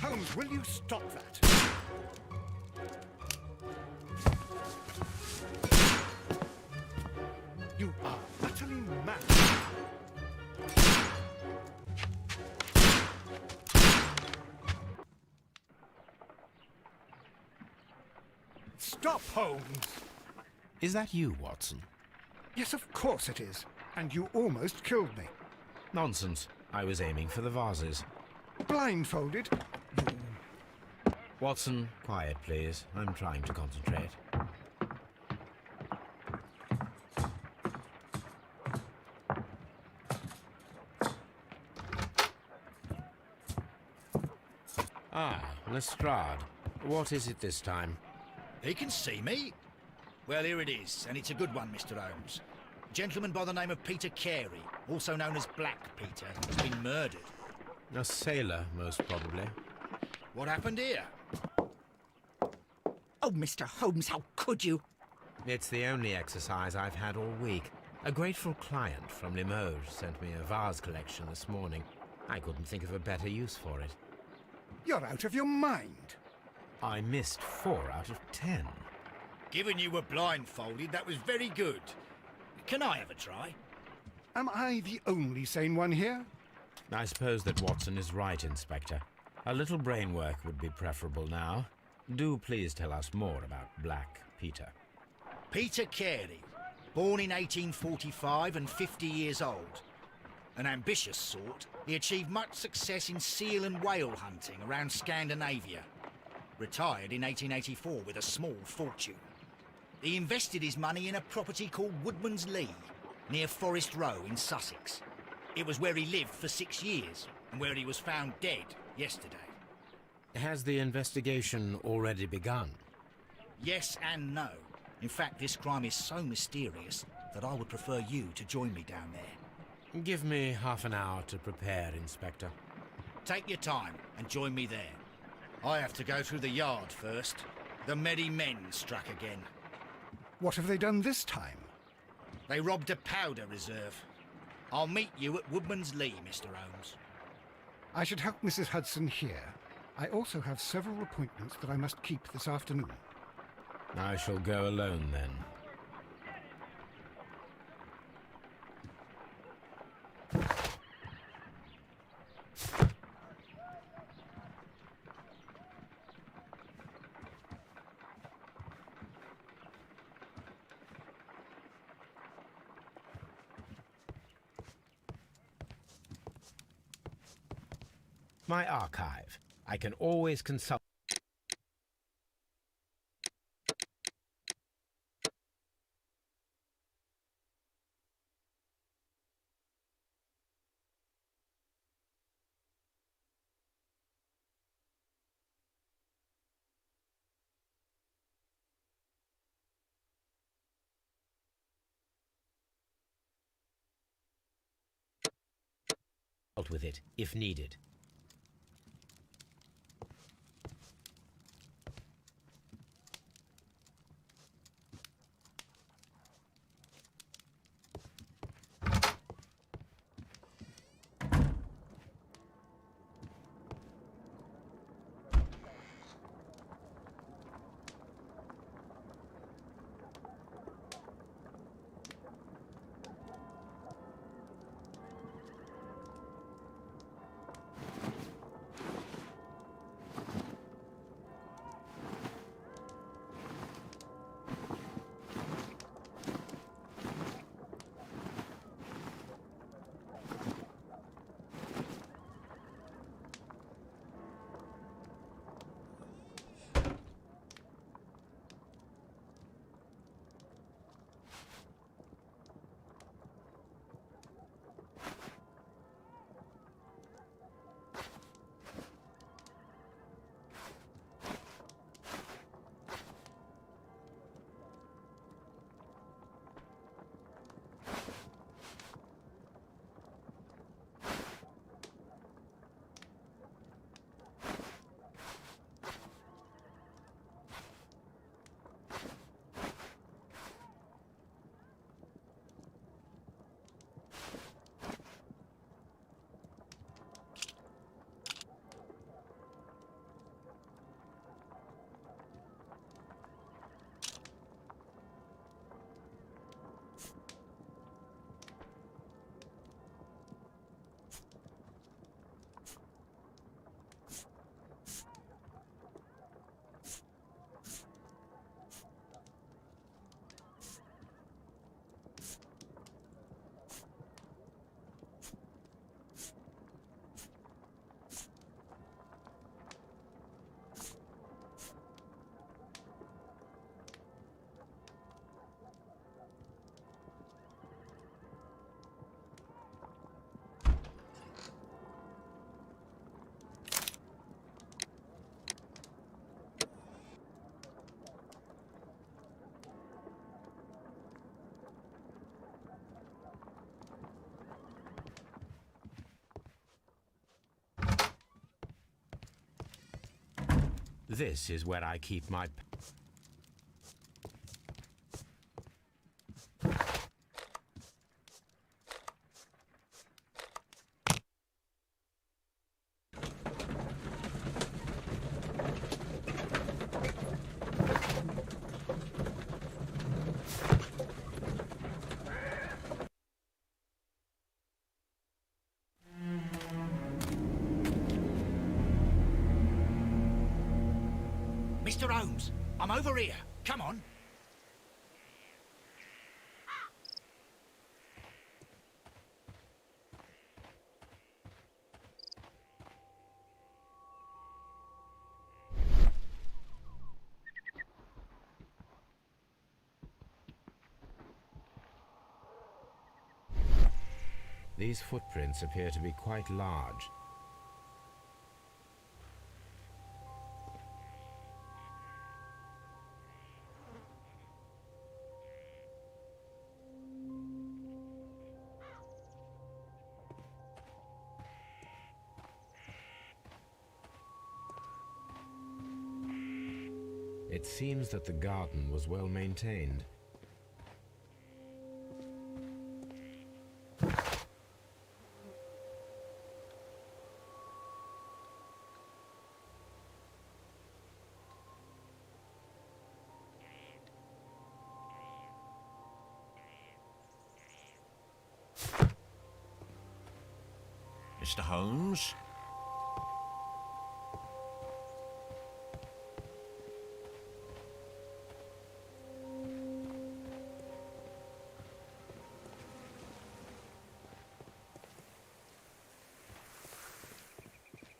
Holmes, will you stop that? You are utterly mad. Stop, Holmes! Is that you, Watson? Yes, of course it is. And you almost killed me. Nonsense. I was aiming for the vases. Blindfolded? Watson, quiet, please. I'm trying to concentrate. Ah, Lestrade. What is it this time? He can see me. Well, here it is, and it's a good one, Mr. Holmes. A gentleman by the name of Peter Carey, also known as Black Peter, has been murdered. A sailor, most probably. What happened here? Oh, Mr. Holmes, how could you? It's the only exercise I've had all week. A grateful client from Limoges sent me a vase collection this morning. I couldn't think of a better use for it. You're out of your mind. I missed 4 out of 10. Given you were blindfolded, that was very good. Can I have a try? Am I the only sane one here? I suppose that Watson is right, Inspector. A little brain work would be preferable now. Do please tell us more about Black Peter. Peter Carey, born in 1845 and 50 years old. An ambitious sort, he achieved much success in seal and whale hunting around Scandinavia. Retired in 1884 with a small fortune. He invested his money in a property called Woodman's Lee, near Forest Row in Sussex. It was where he lived for 6 years, and where he was found dead yesterday. Has the investigation already begun? Yes and no. In fact, this crime is so mysterious that I would prefer you to join me down there. Give me half an hour to prepare, Inspector. Take your time and join me there. I have to go through the yard first. The Medi Men struck again. What have they done this time? They robbed a powder reserve. I'll meet you at Woodman's Lee, Mr. Holmes. I should help Mrs. Hudson here. I also have several appointments that I must keep this afternoon. I shall go alone then. My archive. I can always consult. With it, if needed. This is where I keep my... Mr. Holmes, I'm over here. Come on. These footprints appear to be quite large. It seems that the garden was well maintained. Mr. Holmes?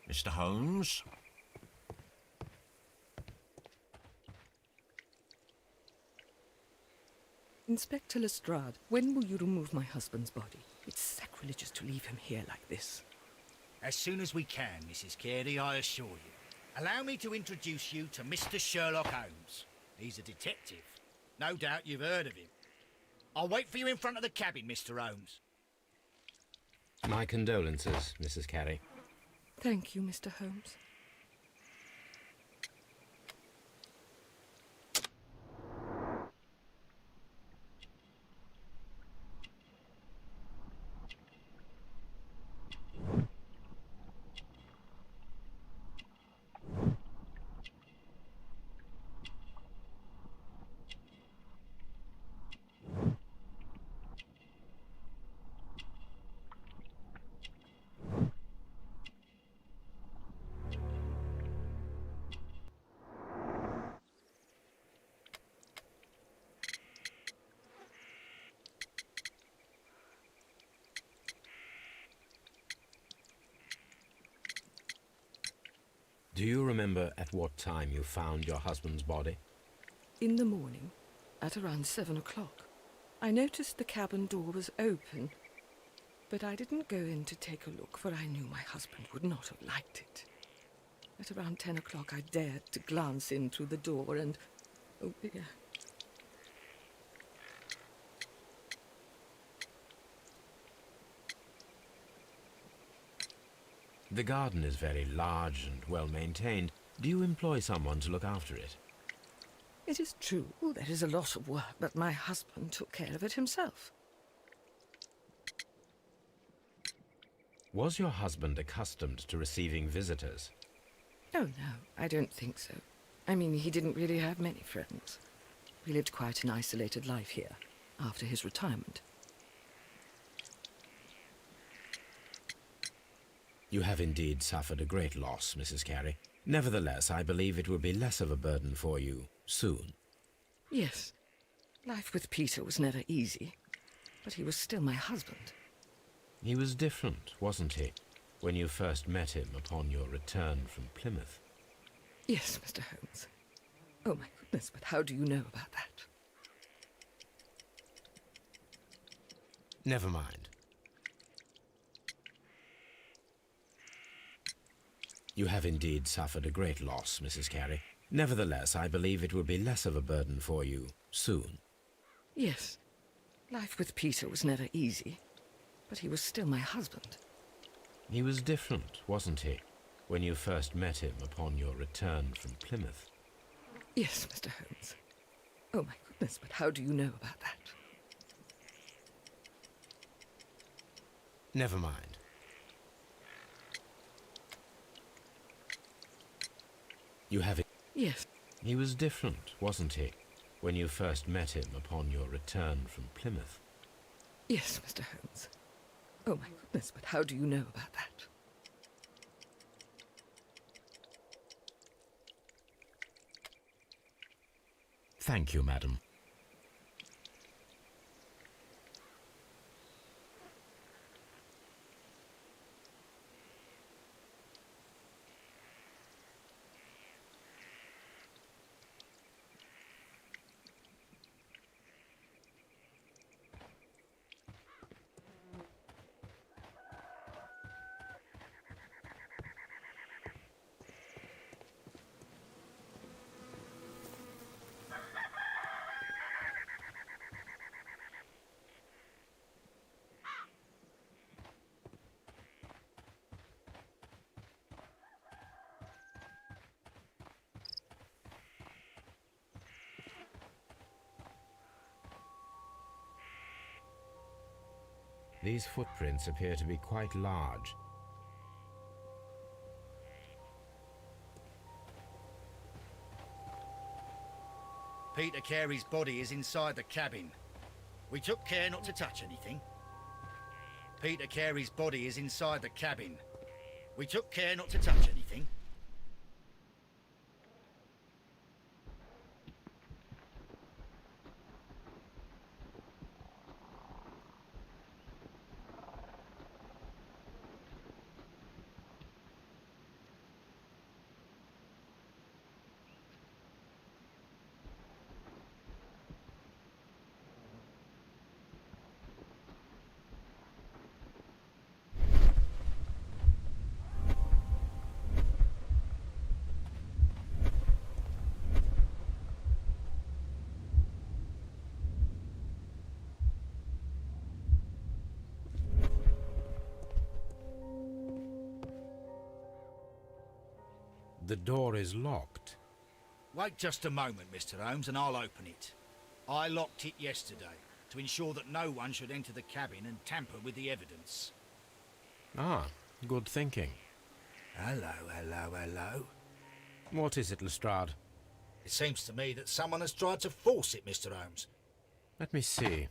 Mr. Holmes? Inspector Lestrade, when will you remove my husband's body? It's sacrilegious to leave him here like this. As soon as we can, Mrs. Carey, I assure you. Allow me to introduce you to Mr. Sherlock Holmes. He's a detective. No doubt you've heard of him. I'll wait for you in front of the cabin, Mr. Holmes. My condolences, Mrs. Carey. Thank you, Mr. Holmes. Do you remember at what time you found your husband's body? In the morning, at around 7 o'clock, I noticed the cabin door was open, but I didn't go in to take a look, for I knew my husband would not have liked it. At around 10 o'clock, I dared to glance in through the door and... oh dear. The garden is very large and well maintained. Do you employ someone to look after it? It is true, there is a lot of work, but my husband took care of it himself. Was your husband accustomed to receiving visitors? Oh, no, I don't think so. I mean, he didn't really have many friends. We lived quite an isolated life here, after his retirement. You have indeed suffered a great loss, Mrs. Carey. Nevertheless, I believe it will be less of a burden for you soon. Yes, life with Peter was never easy, but he was still my husband. He was different, wasn't he, when you first met him upon your return from Plymouth? Yes, Mr. Holmes. Oh, my goodness, but how do you know about that? Never mind. You have indeed suffered a great loss, Mrs. Carey. Nevertheless, I believe it will be less of a burden for you soon. Yes, life with Peter was never easy, but he was still my husband. He was different, wasn't he, when you first met him upon your return from Plymouth? Yes, Mr. Holmes. Oh, my goodness, but how do you know about that? Never mind. You have it. Yes. He was different, wasn't he, when you first met him upon your return from Plymouth? Yes, Mr. Holmes. Oh, my goodness, but how do you know about that? Thank you, madam. These footprints appear to be quite large. Peter Carey's body is inside the cabin. We took care not to touch anything. Peter Carey's body is inside the cabin. We took care not to touch anything. The door is locked. Wait just a moment, Mr. Holmes, and I'll open it. I locked it yesterday to ensure that no one should enter the cabin and tamper with the evidence. Ah, good thinking. Hello, hello, hello. What is it, Lestrade? It seems to me that someone has tried to force it, Mr. Holmes. Let me see.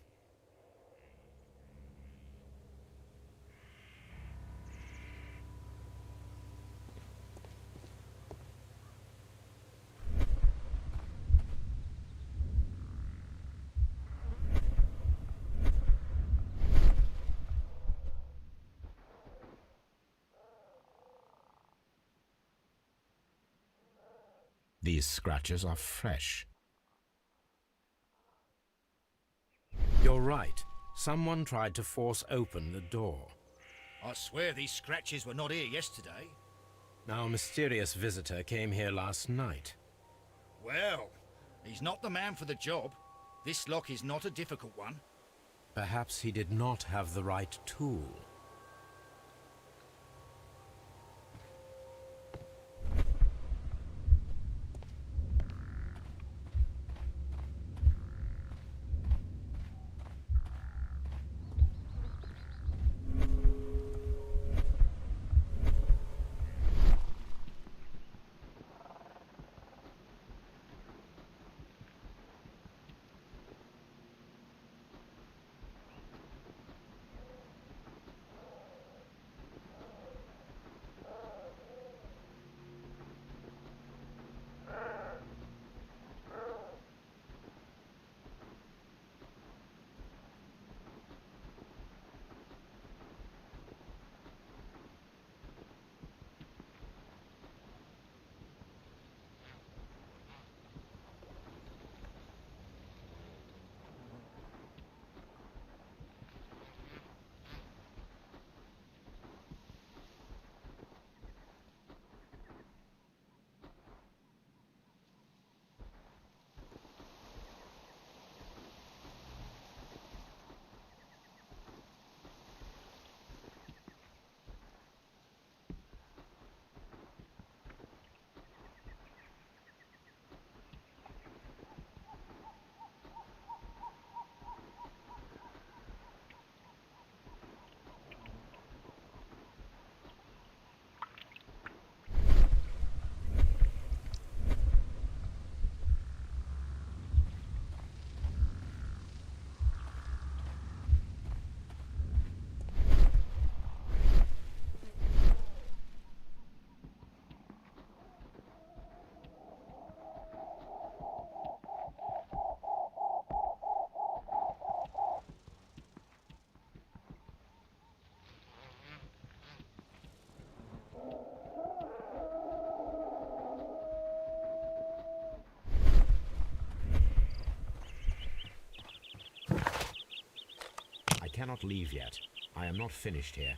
These scratches are fresh. You're right. Someone tried to force open the door. I swear these scratches were not here yesterday. Our mysterious visitor came here last night. Well, he's not the man for the job. This lock is not a difficult one. Perhaps he did not have the right tool. cannot leave yet. I am not finished here.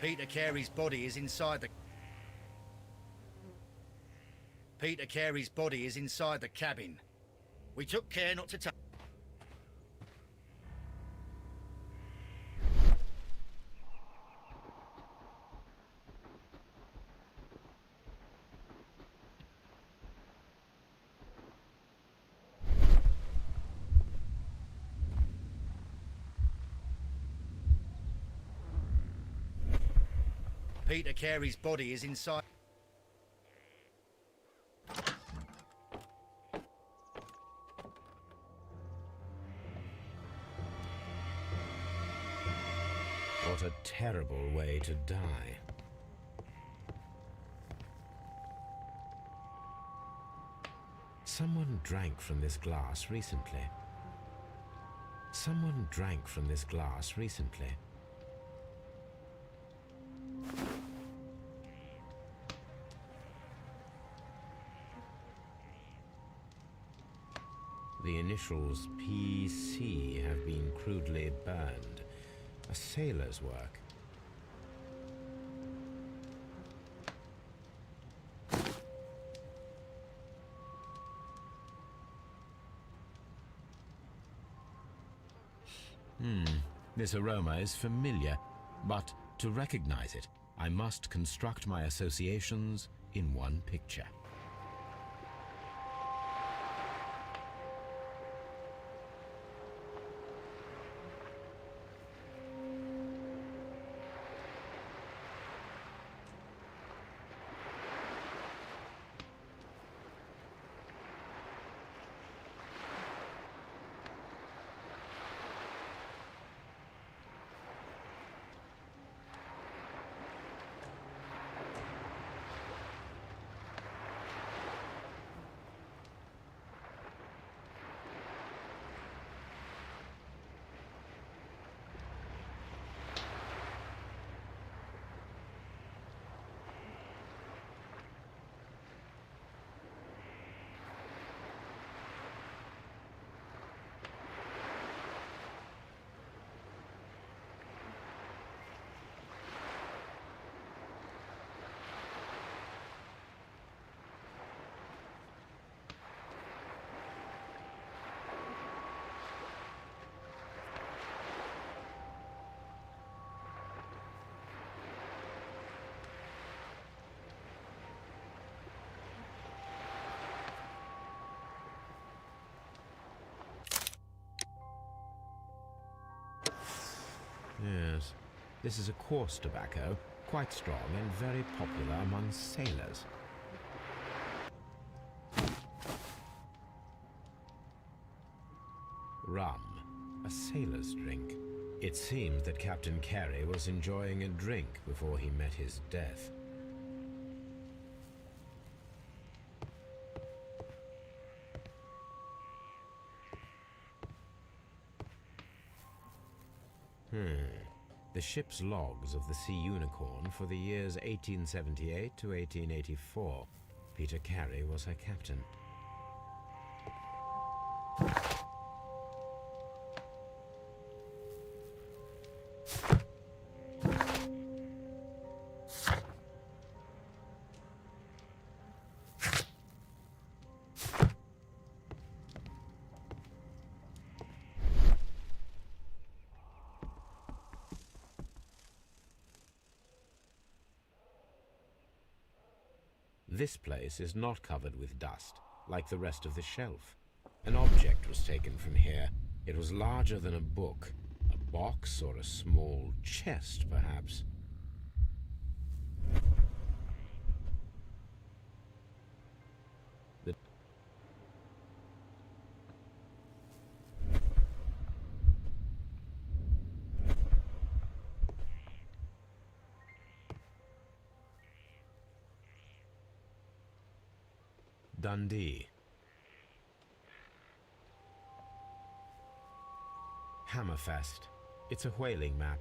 Peter Carey's body is inside the... Peter Carey's body is inside the cabin. We took care not to touch... Peter Carey's body is inside... What a terrible way to die. Someone drank from this glass recently. Someone drank from this glass recently. The initials PC have been crudely burned. A sailor's work. This aroma is familiar, but to recognize it, I must construct my associations in one picture. Yes, this is a coarse tobacco, quite strong and very popular among sailors. Rum, a sailor's drink. It seemed that Captain Carey was enjoying a drink before he met his death. The ship's logs of the Sea Unicorn for the years 1878 to 1884. Peter Carey was her captain. This place is not covered with dust, like the rest of the shelf. An object was taken from here. It was larger than a book, a box or a small chest, perhaps. Dundee. Hammerfest. It's a whaling map.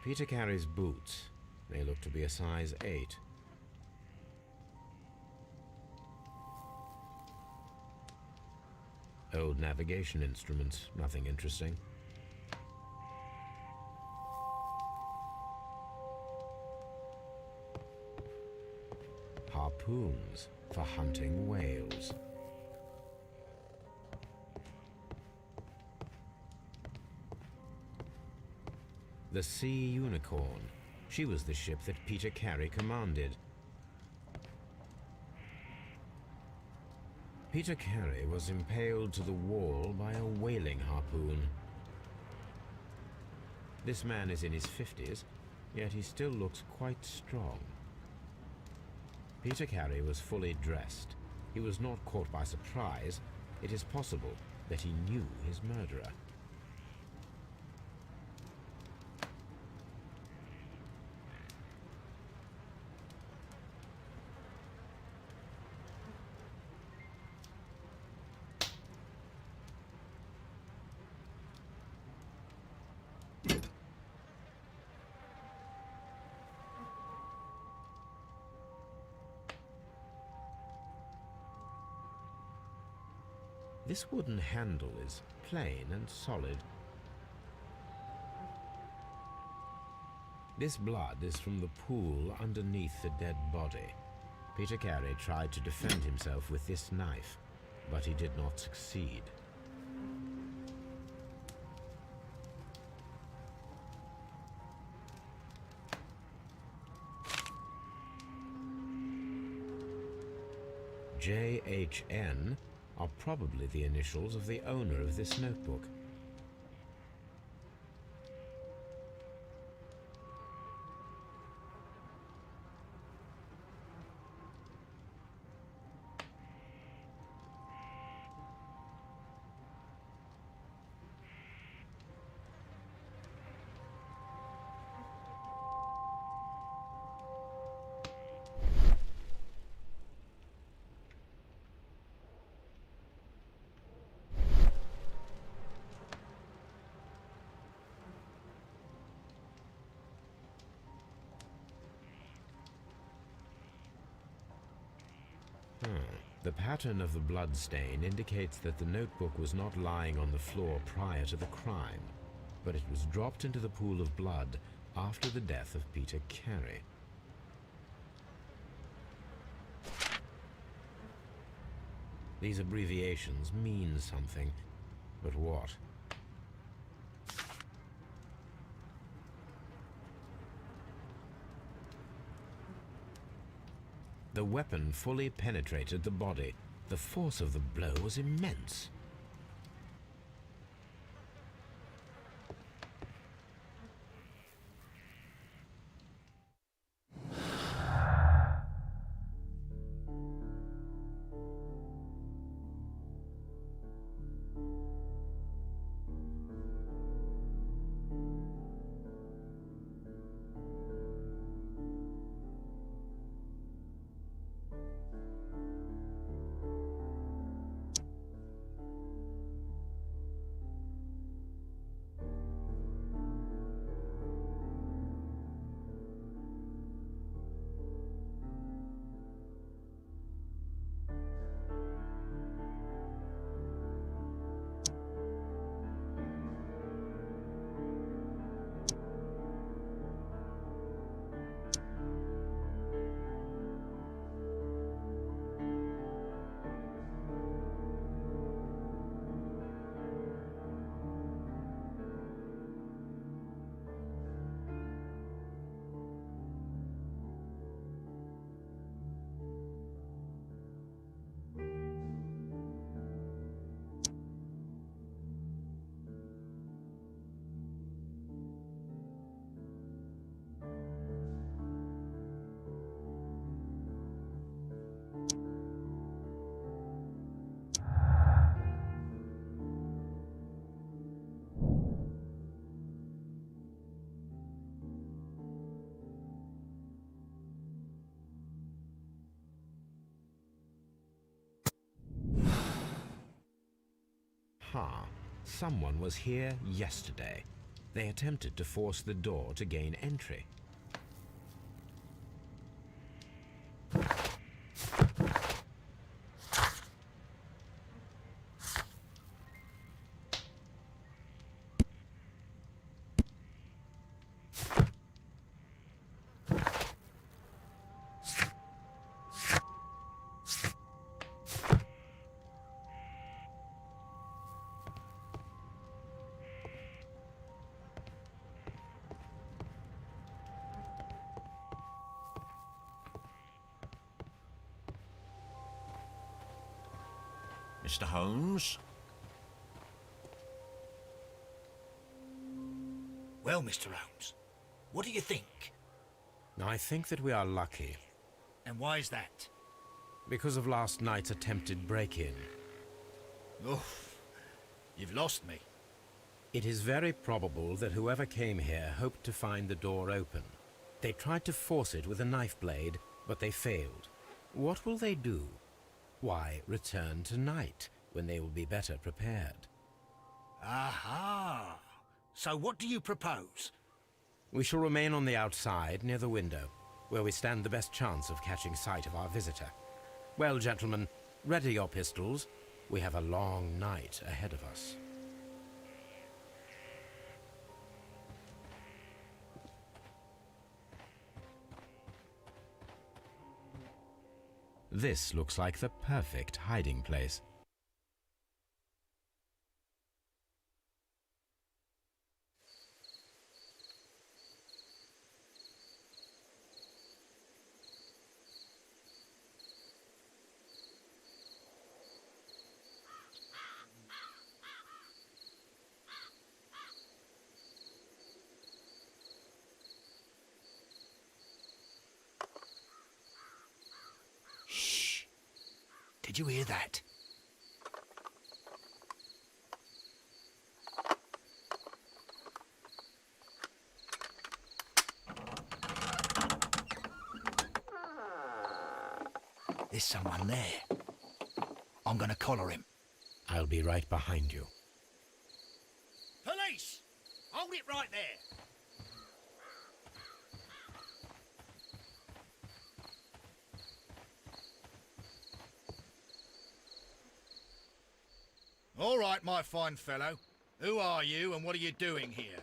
Peter Carey's boots. They look to be a size 8. Old navigation instruments, nothing interesting. Harpoons for hunting whales. The Sea Unicorn. She was the ship that Peter Carey commanded. Peter Carey was impaled to the wall by a whaling harpoon. This man is in his 50s, yet he still looks quite strong. Peter Carey was fully dressed. He was not caught by surprise. It is possible that he knew his murderer. This wooden handle is plain and solid. This blood is from the pool underneath the dead body. Peter Carey tried to defend himself with this knife, but he did not succeed. JHN are probably the initials of the owner of this notebook. The pattern of the blood stain indicates that the notebook was not lying on the floor prior to the crime, but it was dropped into the pool of blood after the death of Peter Carey. These abbreviations mean something, but what? The weapon fully penetrated the body. The force of the blow was immense. Someone was here yesterday. They attempted to force the door to gain entry. Mr. Holmes? Well, Mr. Holmes, what do you think? I think that we are lucky, And why is that? because of last night's attempted break-in. Oh, you've lost me. It is very probable that whoever came here hoped to find the door open. They tried to force it with a knife blade, but they failed. What will they do? Why, return tonight, when they will be better prepared. Aha! So what do you propose? We shall remain on the outside, near the window, where we stand the best chance of catching sight of our visitor. Well, gentlemen, ready your pistols. We have a long night ahead of us. This looks like the perfect hiding place. Did you hear that? There's someone there. I'm gonna collar him. I'll be right behind you. Police! Hold it right there! All right, my fine fellow. Who are you and what are you doing here?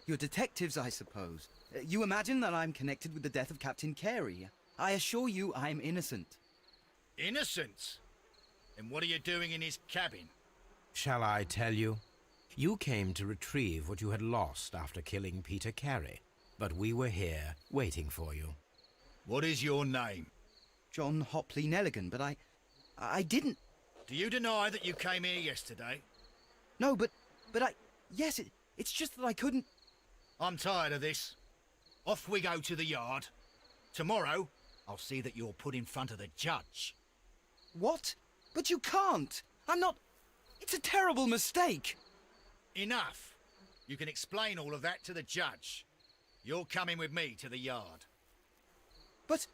You're detectives, I suppose. You imagine that I'm connected with the death of Captain Carey. I assure you I'm innocent. Innocent? And what are you doing in his cabin? Shall I tell you? You came to retrieve what you had lost after killing Peter Carey, but we were here waiting for you. What is your name? John Hopley Nelligan, but I didn't... Do you deny that you came here yesterday? No, but yes, it's just that I couldn't... I'm tired of this. Off we go to the yard. Tomorrow, I'll see that you're put in front of the judge. What? But you can't! I'm not... It's a terrible mistake! Enough. You can explain all of that to the judge. You're coming with me to the yard. But...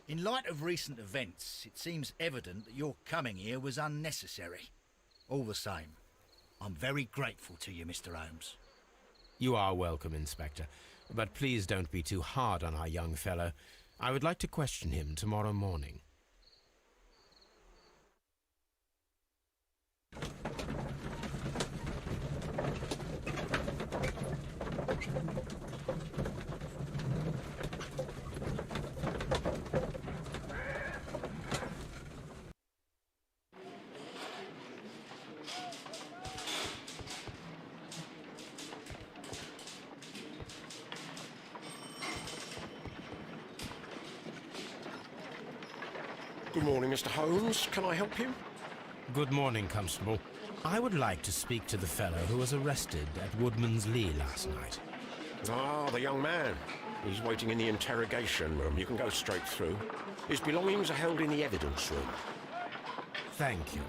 In light of recent events, it seems evident that your coming here was unnecessary. All the same, I'm very grateful to you, Mr. Holmes. You are welcome, Inspector, but please don't be too hard on our young fellow. I would like to question him tomorrow morning. Good morning, Mr. Holmes. Can I help you? Good morning, Constable. I would like to speak to the fellow who was arrested at Woodman's Lee last night. Ah, the young man. He's waiting in the interrogation room. You can go straight through. His belongings are held in the evidence room. Thank you.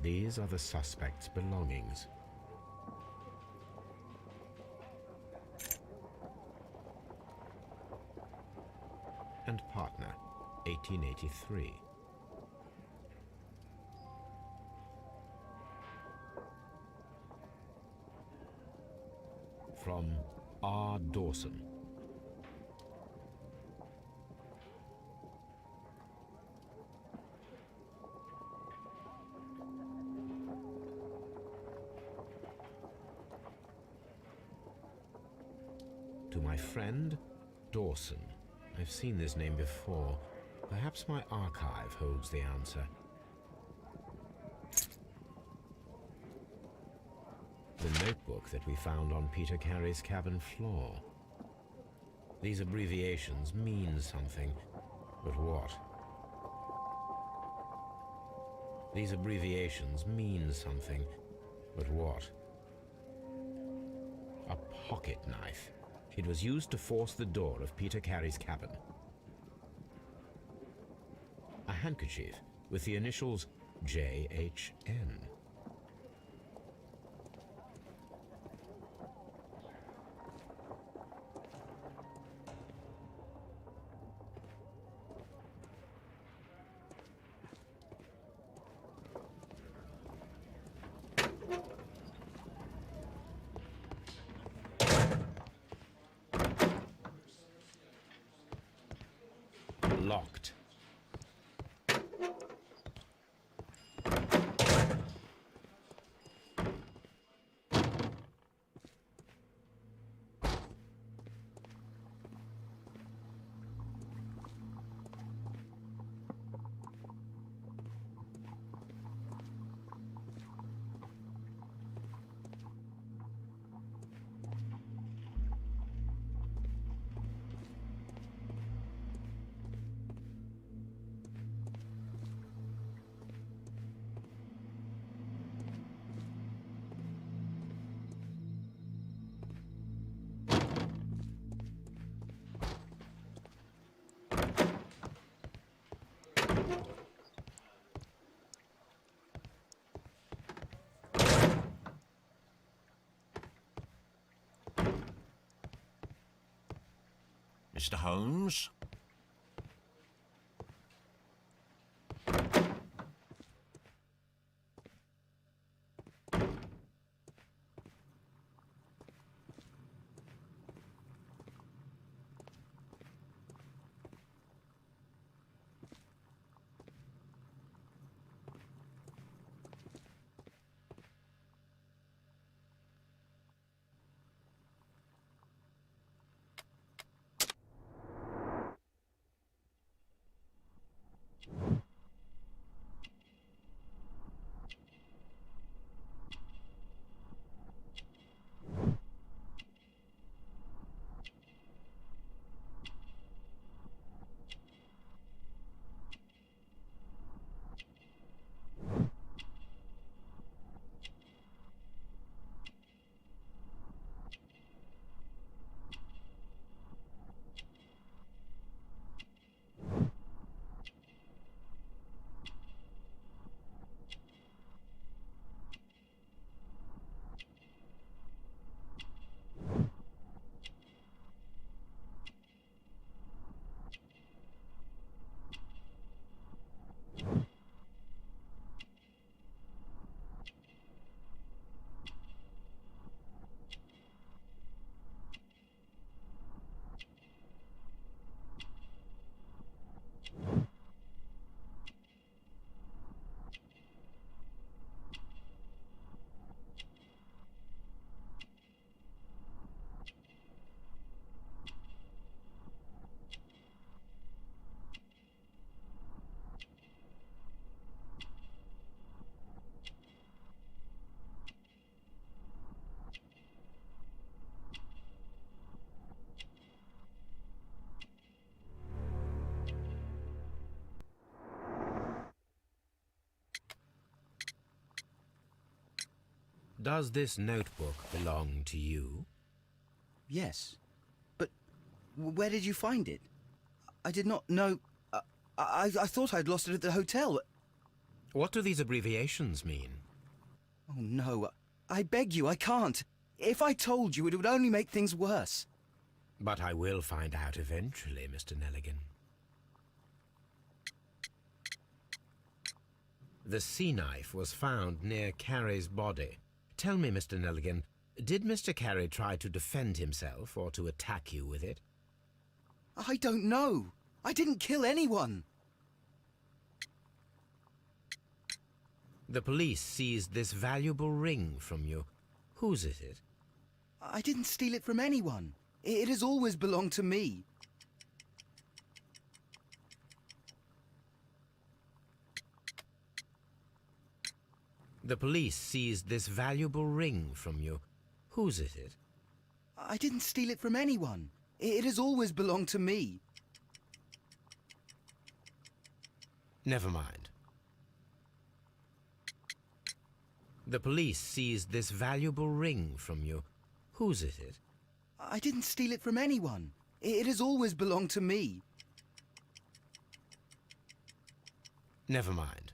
These are the suspect's belongings. And partner, 1883. From R. Dawson. To my friend, Dawson. I've seen this name before. Perhaps my archive holds the answer. The notebook that we found on Peter Carey's cabin floor. These abbreviations mean something, but what? These abbreviations mean something, but what? A pocket knife. It was used to force the door of Peter Carey's cabin. A handkerchief with the initials J.H.N. Locked. Mr. Holmes? Does this notebook belong to you? Yes. But where did you find it? I did not know... I thought I'd lost it at the hotel. What do these abbreviations mean? Oh, no. I beg you, I can't. If I told you, it would only make things worse. But I will find out eventually, Mr. Nelligan. The sea knife was found near Carey's body. Tell me, Mr. Nelligan, did Mr. Carey try to defend himself or to attack you with it? I don't know. I didn't kill anyone. The police seized this valuable ring from you. Whose is it? I didn't steal it from anyone. It has always belonged to me. The police seized this valuable ring from you. Whose is it? I didn't steal it from anyone. It has always belonged to me. Never mind. The police seized this valuable ring from you. Whose is it? I didn't steal it from anyone. It has always belonged to me. Never mind.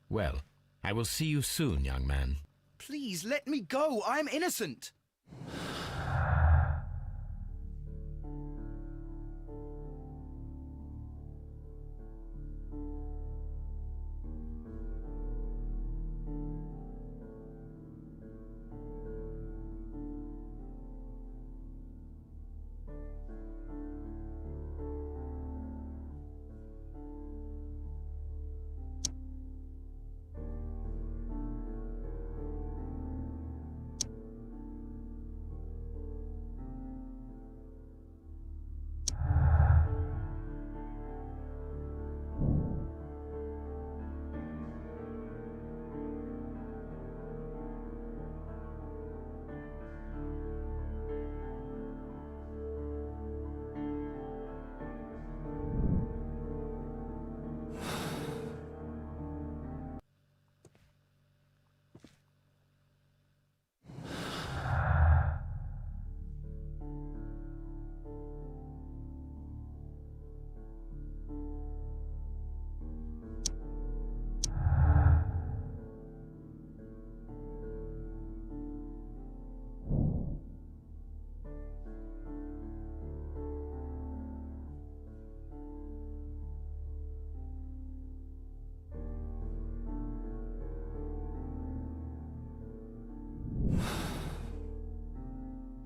Well, I will see you soon, young man. Please, let me go. I'm innocent.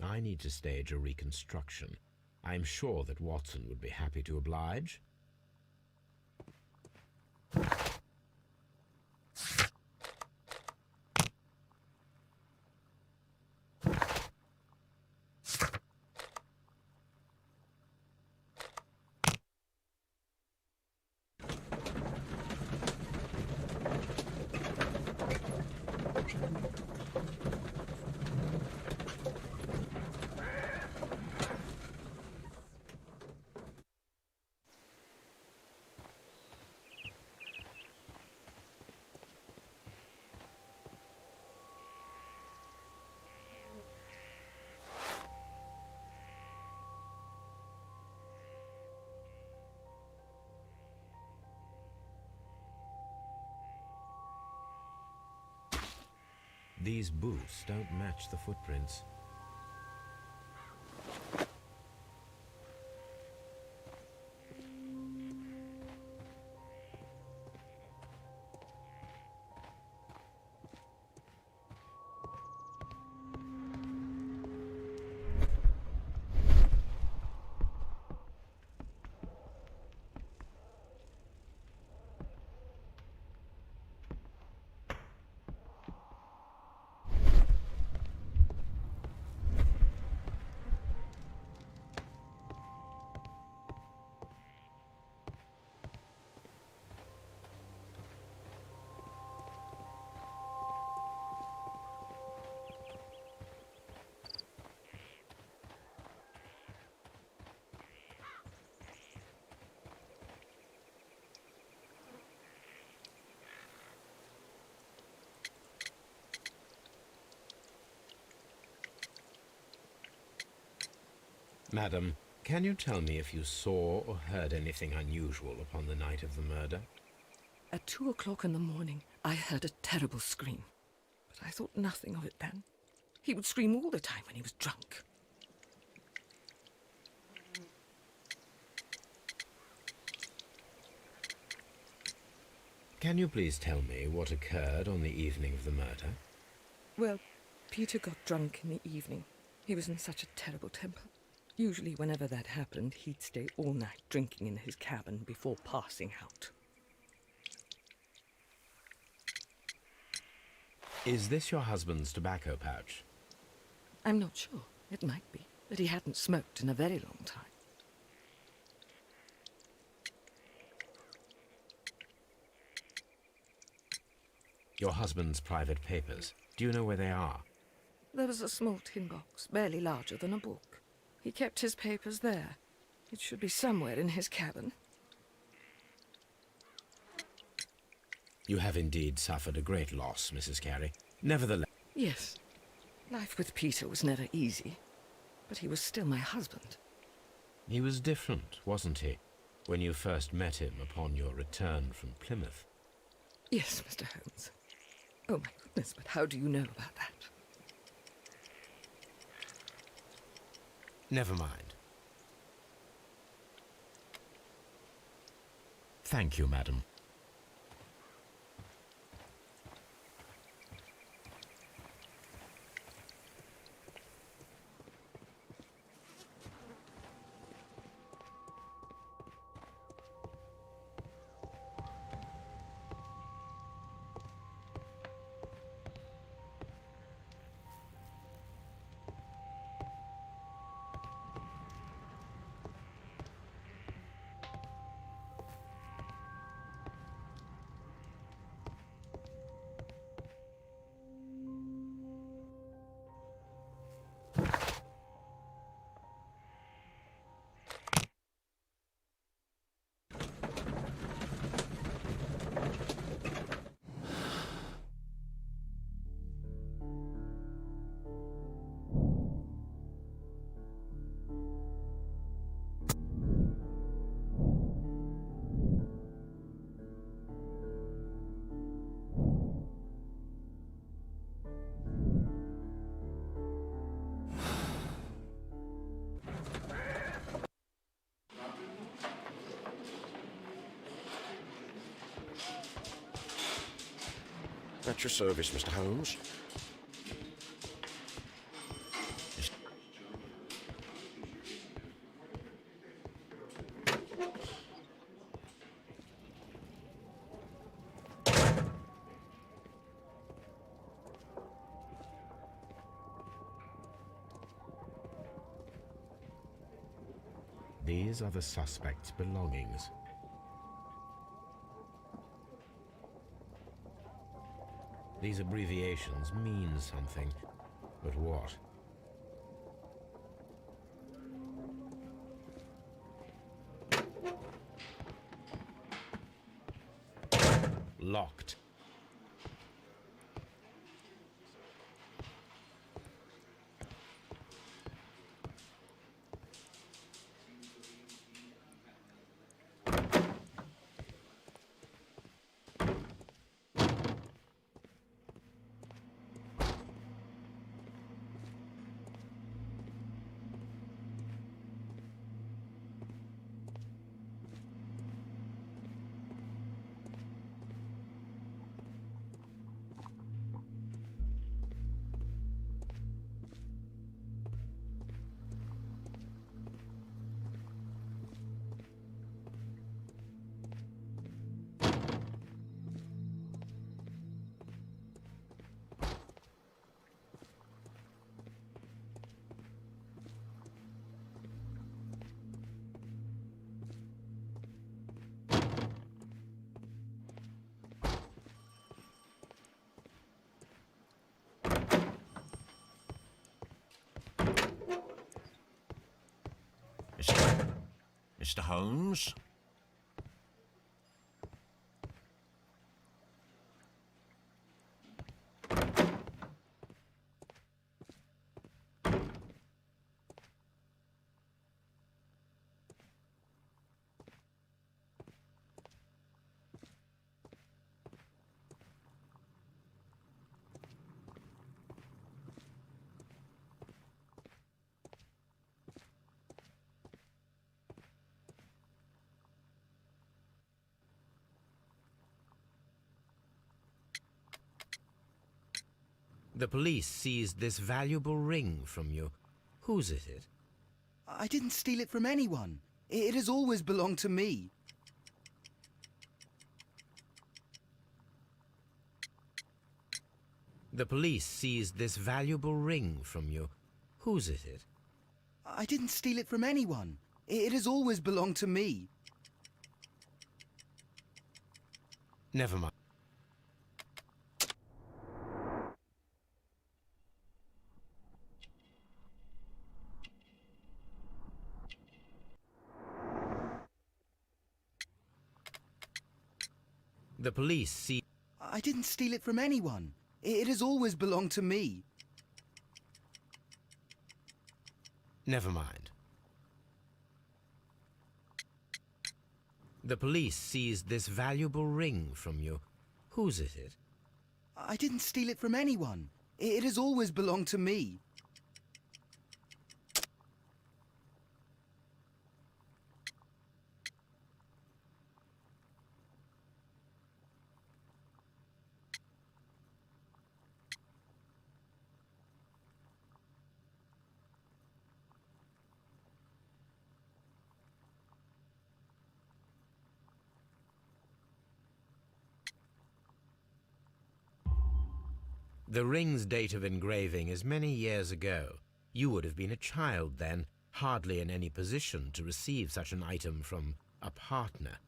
I need to stage a reconstruction. I'm sure that Watson would be happy to oblige. These boots don't match the footprints. Madam, can you tell me if you saw or heard anything unusual upon the night of the murder? At 2 o'clock in the morning, I heard a terrible scream. But I thought nothing of it then. He would scream all the time when he was drunk. Can you please tell me what occurred on the evening of the murder? Well, Peter got drunk in the evening. He was in such a terrible temper. Usually whenever that happened, he'd stay all night drinking in his cabin before passing out. Is this your husband's tobacco pouch? I'm not sure. It might be, but he hadn't smoked in a very long time. Your husband's private papers. Do you know where they are? There was a small tin box, barely larger than a book. He kept his papers there. It should be somewhere in his cabin. You have indeed suffered a great loss, Mrs. Carey. Nevertheless... Yes. Life with Peter was never easy, but he was still my husband. He was different, wasn't he, when you first met him upon your return from Plymouth? Yes, Mr. Holmes. Oh, my goodness, but how do you know about that? Never mind. Thank you, madam. At your service, Mr. Holmes. These are the suspect's belongings. These abbreviations mean something, but what? Locked. Mr. Holmes? The police seized this valuable ring from you. Whose is it? I didn't steal it from anyone. It has always belonged to me. The police seized this valuable ring from you. Whose is it? I didn't steal it from anyone. It has always belonged to me. Never mind. The police seized... I didn't steal it from anyone. It has always belonged to me. Never mind. The police seized this valuable ring from you. Whose is it? I didn't steal it from anyone. It has always belonged to me. The ring's date of engraving is many years ago. You would have been a child then, hardly in any position to receive such an item from a partner.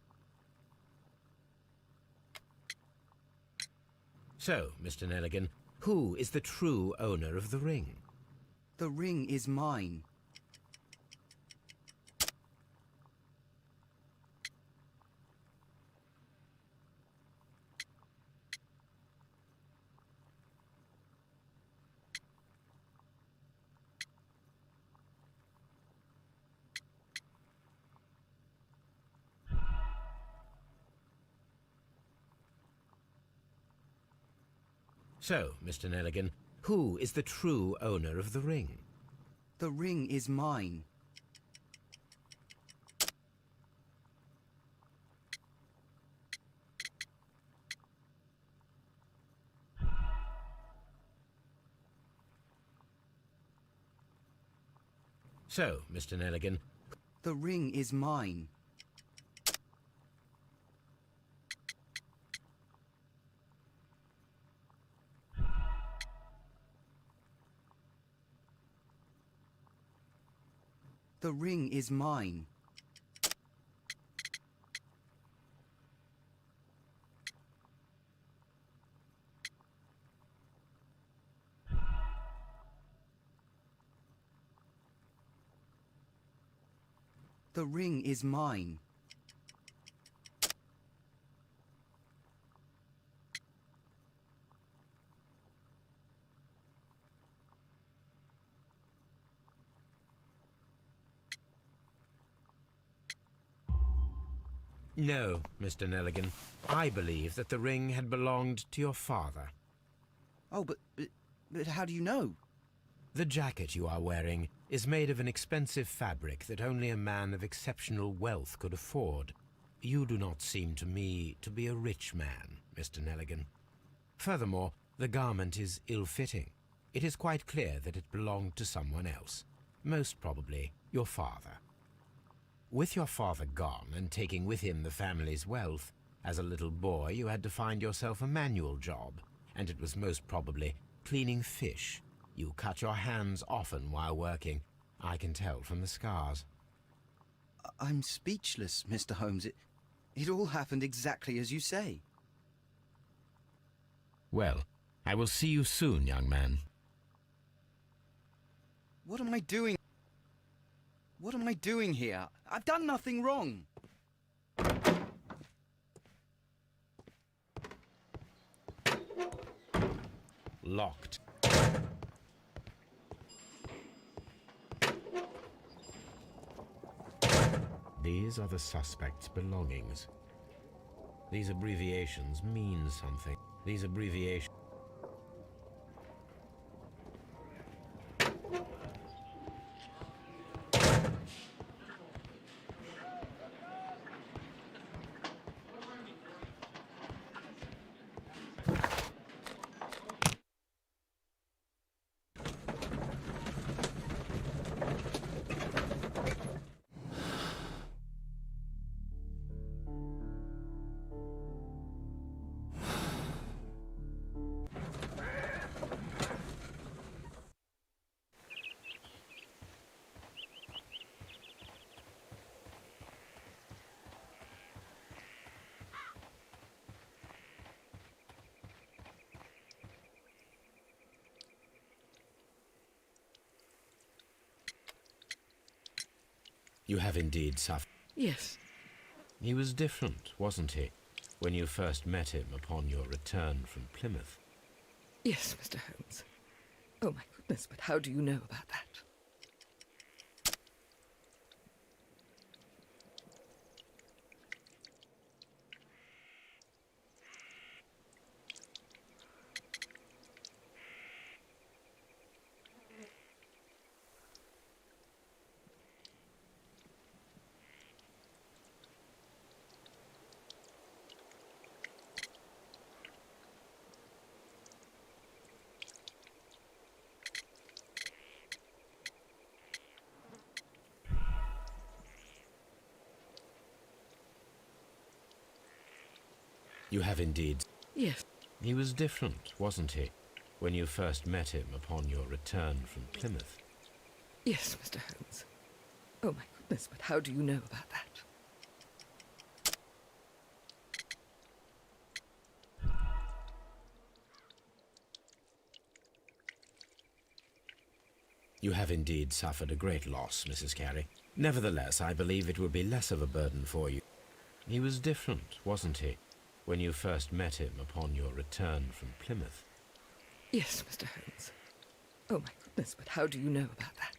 So, Mr. Nelligan, who is the true owner of the ring? The ring is mine. So, Mr. Nelligan, who is the true owner of the ring? The ring is mine. So, Mr. Nelligan, The ring is mine. The ring is mine. The ring is mine. No, Mr. Nelligan. I believe that the ring had belonged to your father. Oh, but how do you know? The jacket you are wearing is made of an expensive fabric that only a man of exceptional wealth could afford. You do not seem to me to be a rich man, Mr. Nelligan. Furthermore, the garment is ill-fitting. It is quite clear that it belonged to someone else, most probably your father. With your father gone and taking with him the family's wealth, as a little boy you had to find yourself a manual job, and it was most probably cleaning fish. You cut your hands often while working. I can tell from the scars. I'm speechless, Mr. Holmes. It all happened exactly as you say. Well, I will see you soon, young man. What am I doing? What am I doing here? I've done nothing wrong. Locked. These are the suspect's belongings. These abbreviations mean something. These abbreviations... You have indeed suffered. Yes. He was different, wasn't he, when you first met him upon your return from Plymouth? Yes, Mr. Holmes. Oh, my goodness, but how do you know about that? You have indeed. Yes. He was different, wasn't he, when you first met him upon your return from Plymouth? Yes, Mr. Holmes. Oh, my goodness, but how do you know about that? You have indeed suffered a great loss, Mrs. Carey. Nevertheless, I believe it will be less of a burden for you. He was different, wasn't he, when you first met him upon your return from Plymouth? Yes, Mr. Holmes. Oh, my goodness, but how do you know about that?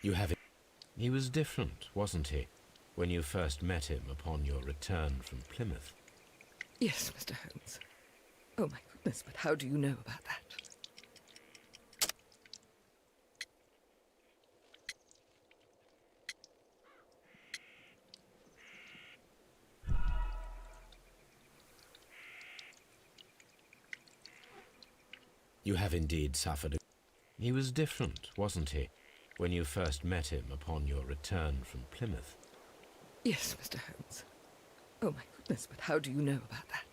You have. He was different, wasn't he, when you first met him upon your return from Plymouth? Yes, Mr. Holmes. Oh, my goodness, but how do you know about that? You have indeed suffered a... He was different, wasn't he, when you first met him upon your return from Plymouth? Yes, Mr. Holmes. Oh, my goodness, but how do you know about that?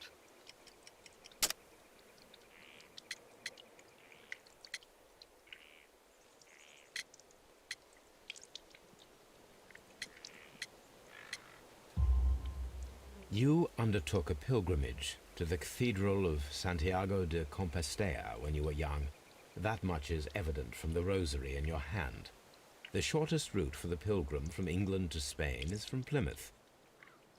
You undertook a pilgrimage to the Cathedral of Santiago de Compostela when you were young. That much is evident from the rosary in your hand. The shortest route for the pilgrim from England to Spain is from Plymouth.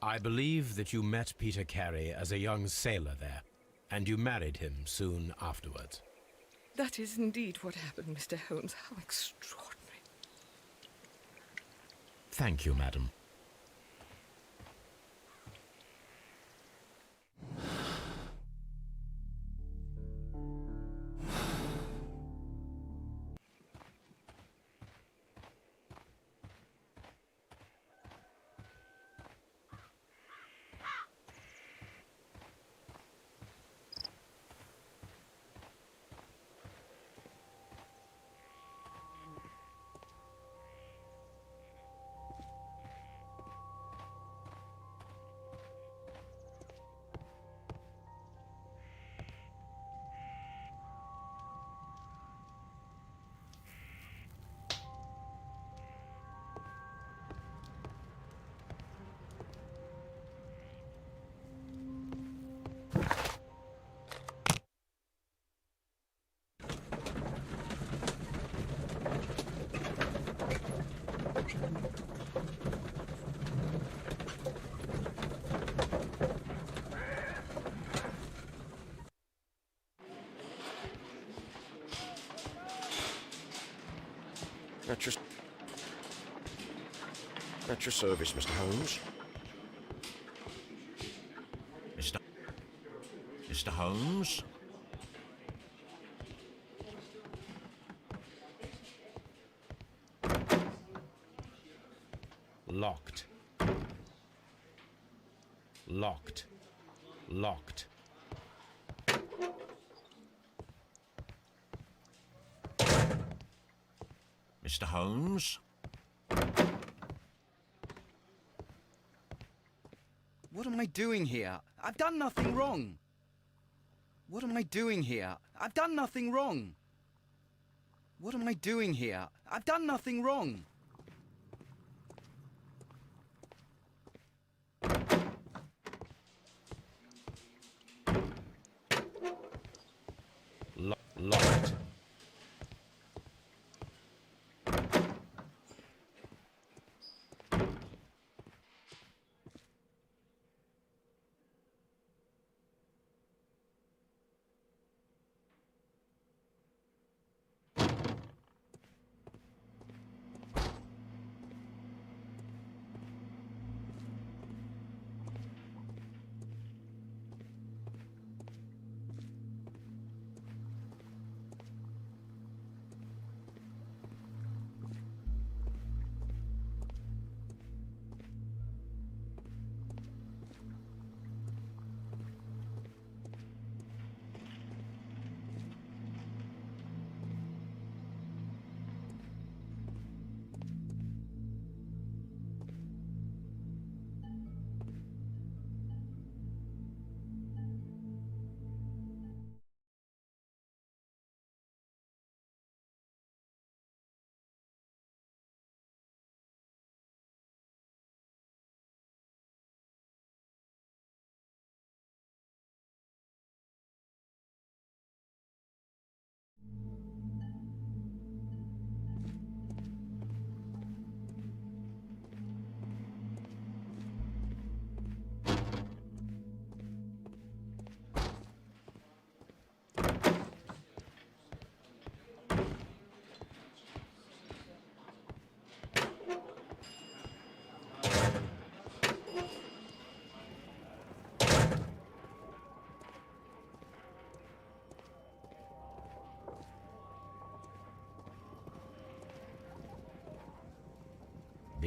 I believe that you met Peter Carey as a young sailor there, and you married him soon afterwards. That is indeed what happened, Mr. Holmes. How extraordinary. Thank you, madam. At your service, Mr. Holmes. Mr. Holmes? Locked. Locked. Locked. Mr. Holmes? What am I doing here? I've done nothing wrong. What am I doing here? I've done nothing wrong. What am I doing here? I've done nothing wrong.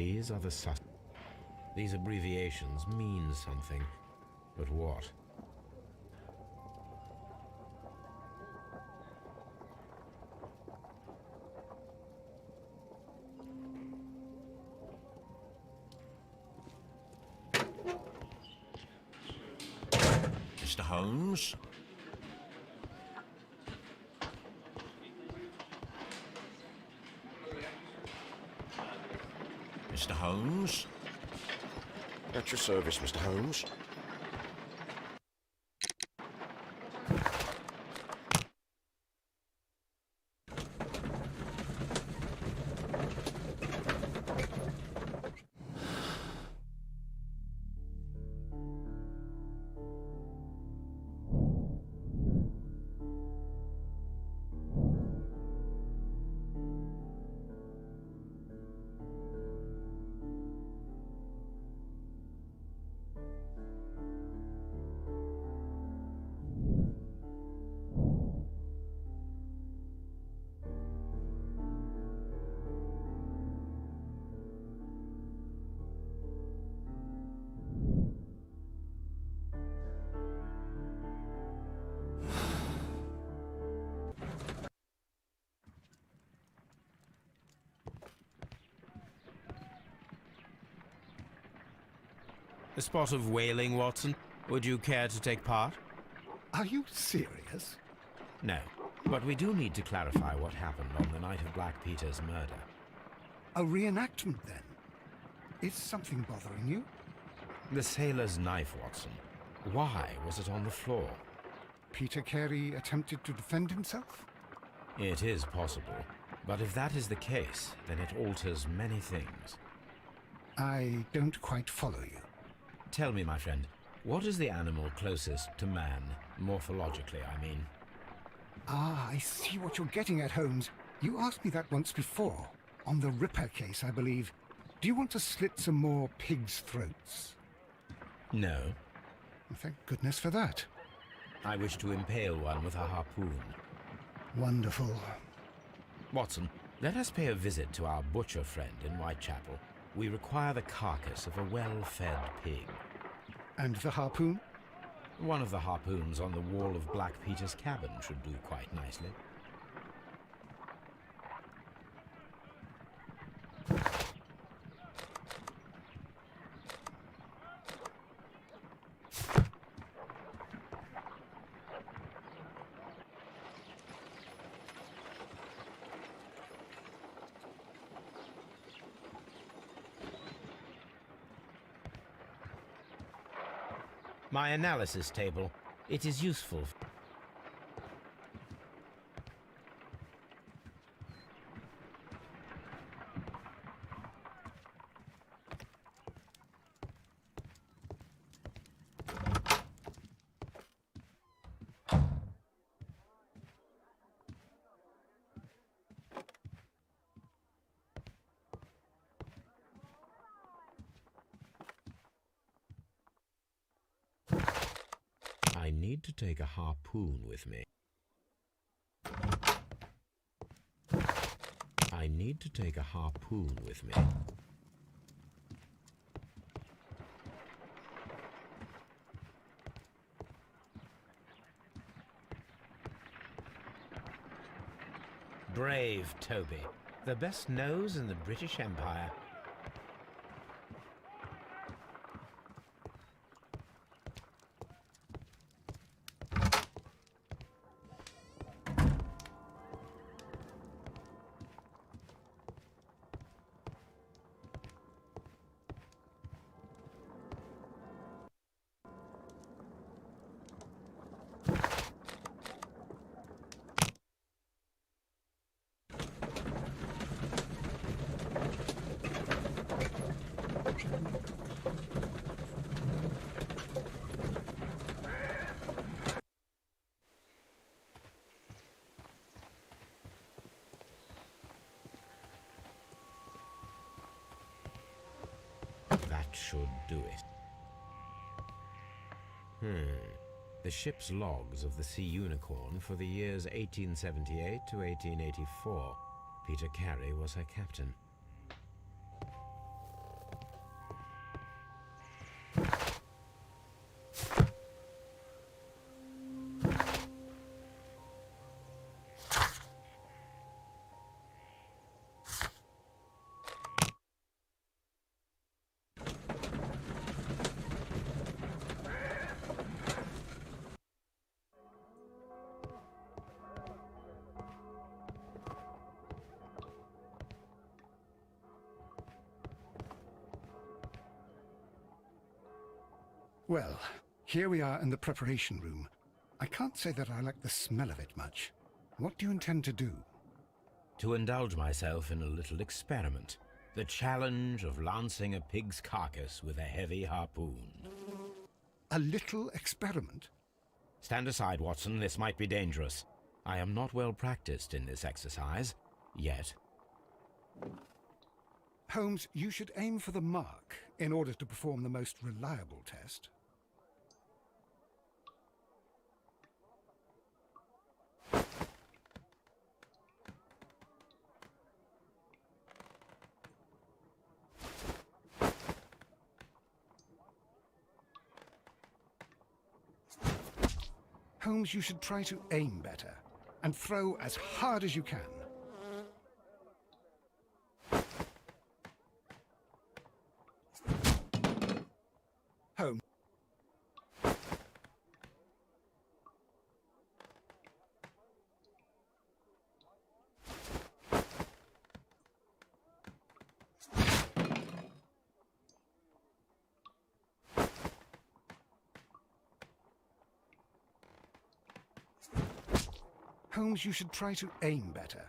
These are the These abbreviations mean something, but what? Mr. Holmes? Mr. Holmes? At your service, Mr. Holmes. A spot of whaling, Watson? Would you care to take part? Are you serious? No, but we do need to clarify what happened on the night of Black Peter's murder. A reenactment, then? Is something bothering you? The sailor's knife, Watson. Why was it on the floor? Peter Carey attempted to defend himself? It is possible, but if that is the case, then it alters many things. I don't quite follow you. Tell me, my friend, what is the animal closest to man, morphologically, I mean? Ah, I see what you're getting at, Holmes. You asked me that once before. On the Ripper case, I believe. Do you want to slit some more pigs' throats? No. Well, thank goodness for that. I wish to impale one with a harpoon. Wonderful. Watson, let us pay a visit to our butcher friend in Whitechapel. We require the carcass of a well-fed pig. And the harpoon? One of the harpoons on the wall of Black Peter's cabin should do quite nicely. My analysis table. It is useful. I need to take a harpoon with me. I need to take a harpoon with me. Brave Toby, the best nose in the British Empire. That should do it. The ship's logs of the Sea Unicorn for the years 1878 to 1884. Peter Carey was her captain. Well, here we are in the preparation room. I can't say that I like the smell of it much. What do you intend to do? To indulge myself in a little experiment. The challenge of lancing a pig's carcass with a heavy harpoon. A little experiment? Stand aside, Watson. This might be dangerous. I am not well practiced in this exercise, yet. Holmes, you should aim for the mark in order to perform the most reliable test. Holmes, you should try to aim better and throw as hard as you can. Holmes. Holmes, you should try to aim better.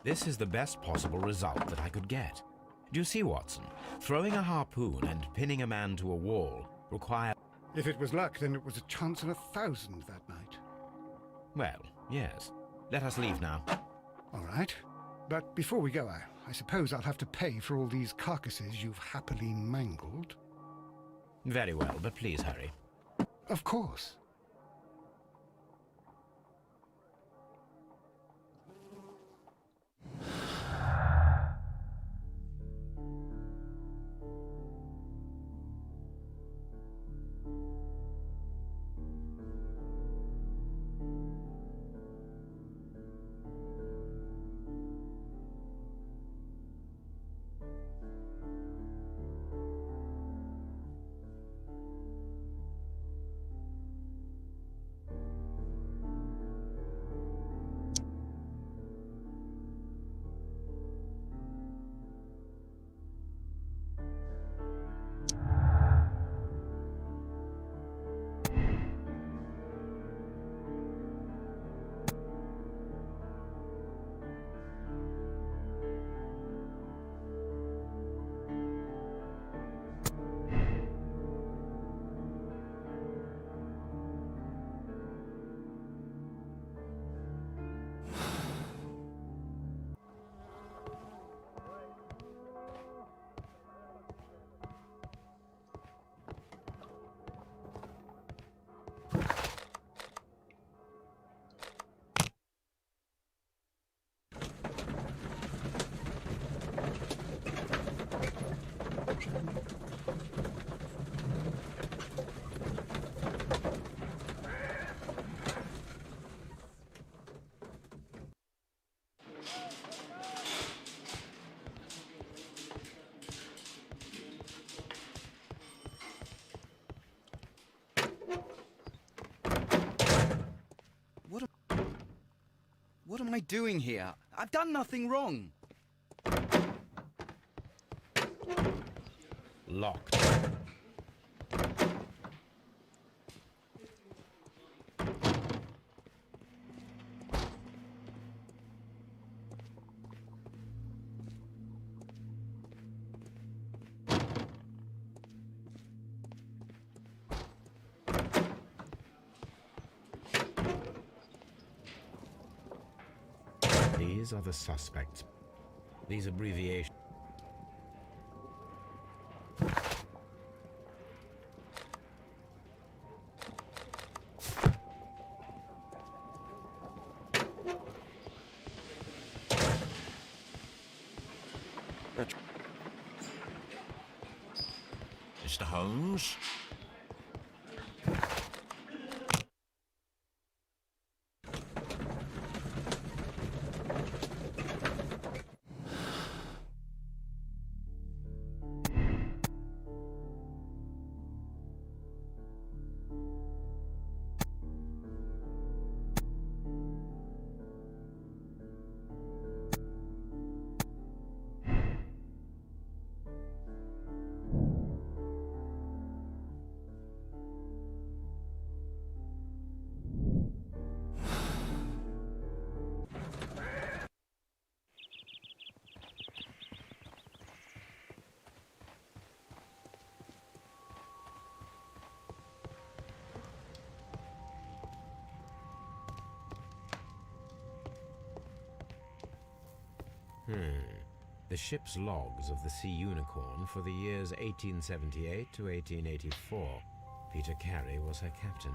This is the best possible result that I could get. Do you see, Watson? Throwing a harpoon and pinning a man to a wall require... If it was luck, then it was a chance in 1,000 that night. Well, yes. Let us leave now. All right. But before we go, I suppose I'll have to pay for all these carcasses you've happily mangled. Very well, but please hurry. Of course. What am I doing here? I've done nothing wrong. Locked. These are the suspects. These abbreviations. Mr. Holmes? The ship's logs of the Sea Unicorn for the years 1878 to 1884. Peter Carey was her captain.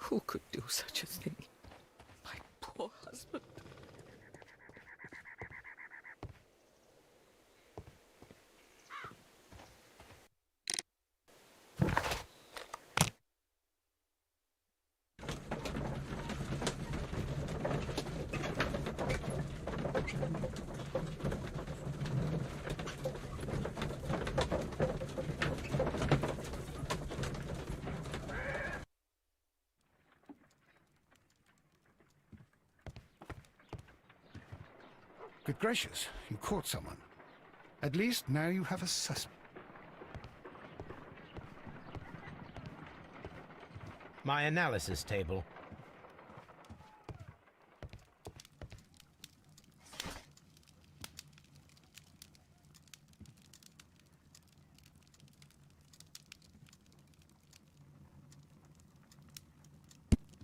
Who could do such a thing? My poor husband. Good gracious, you caught someone. At least now you have a suspect. My analysis table.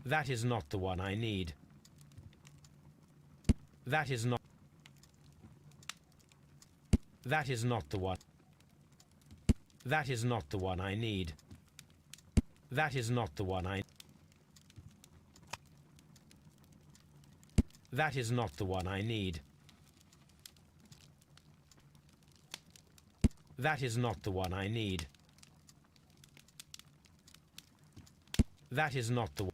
That is not the one I need. That is not... That is not the one. That is not the one I need. That is not the one I... That is not the one I need. That is not the one I need. That is not the...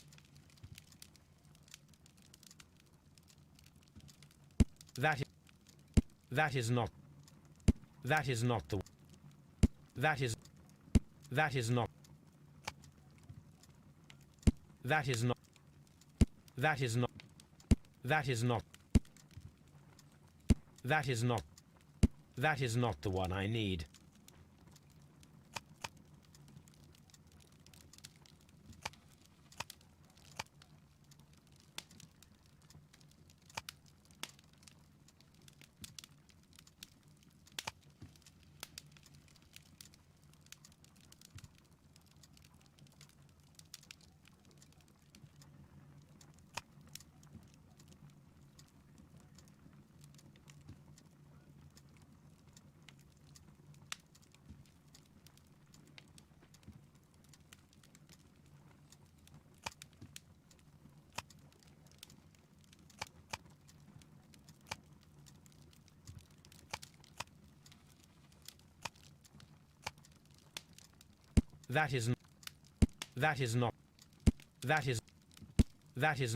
That is not... That is not the... That is... That is not... That is not... That is not... That is not... That is not... That is not the one I need. That is... That is not... That is... That is...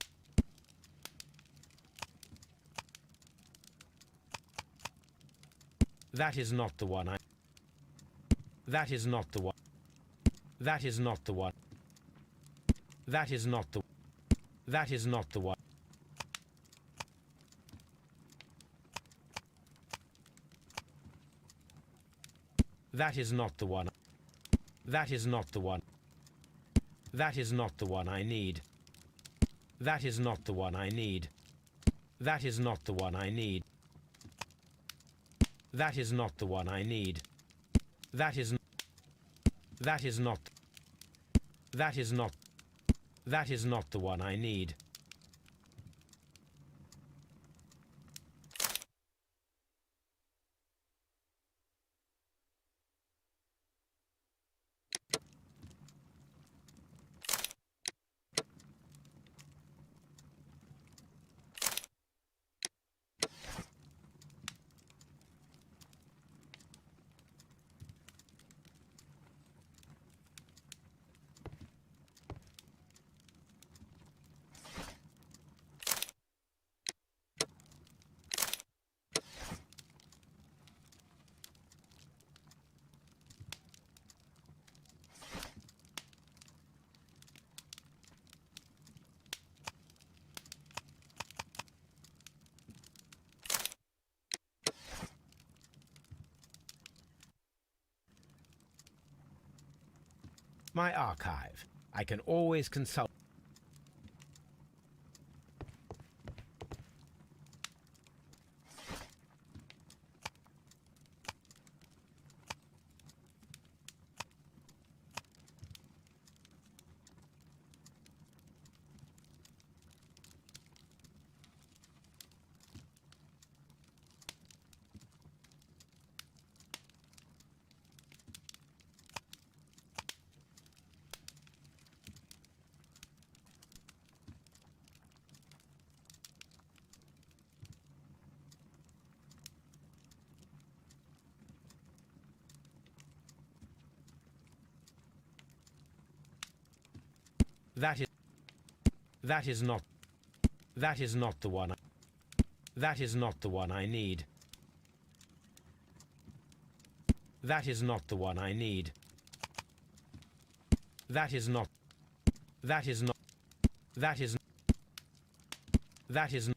That is not the one I... That is not the one. That is not the one. That is not the... That is not the one. That is not the one. That is not the one. That is not the one I need. That is not the one I need. That is not the one I need. That is not the one I need. That is that is not that is not that is not the one I need. My archive. I can always consult. That is not the one. That is not the one I need. That is not the one I need. That is not that is not that is that is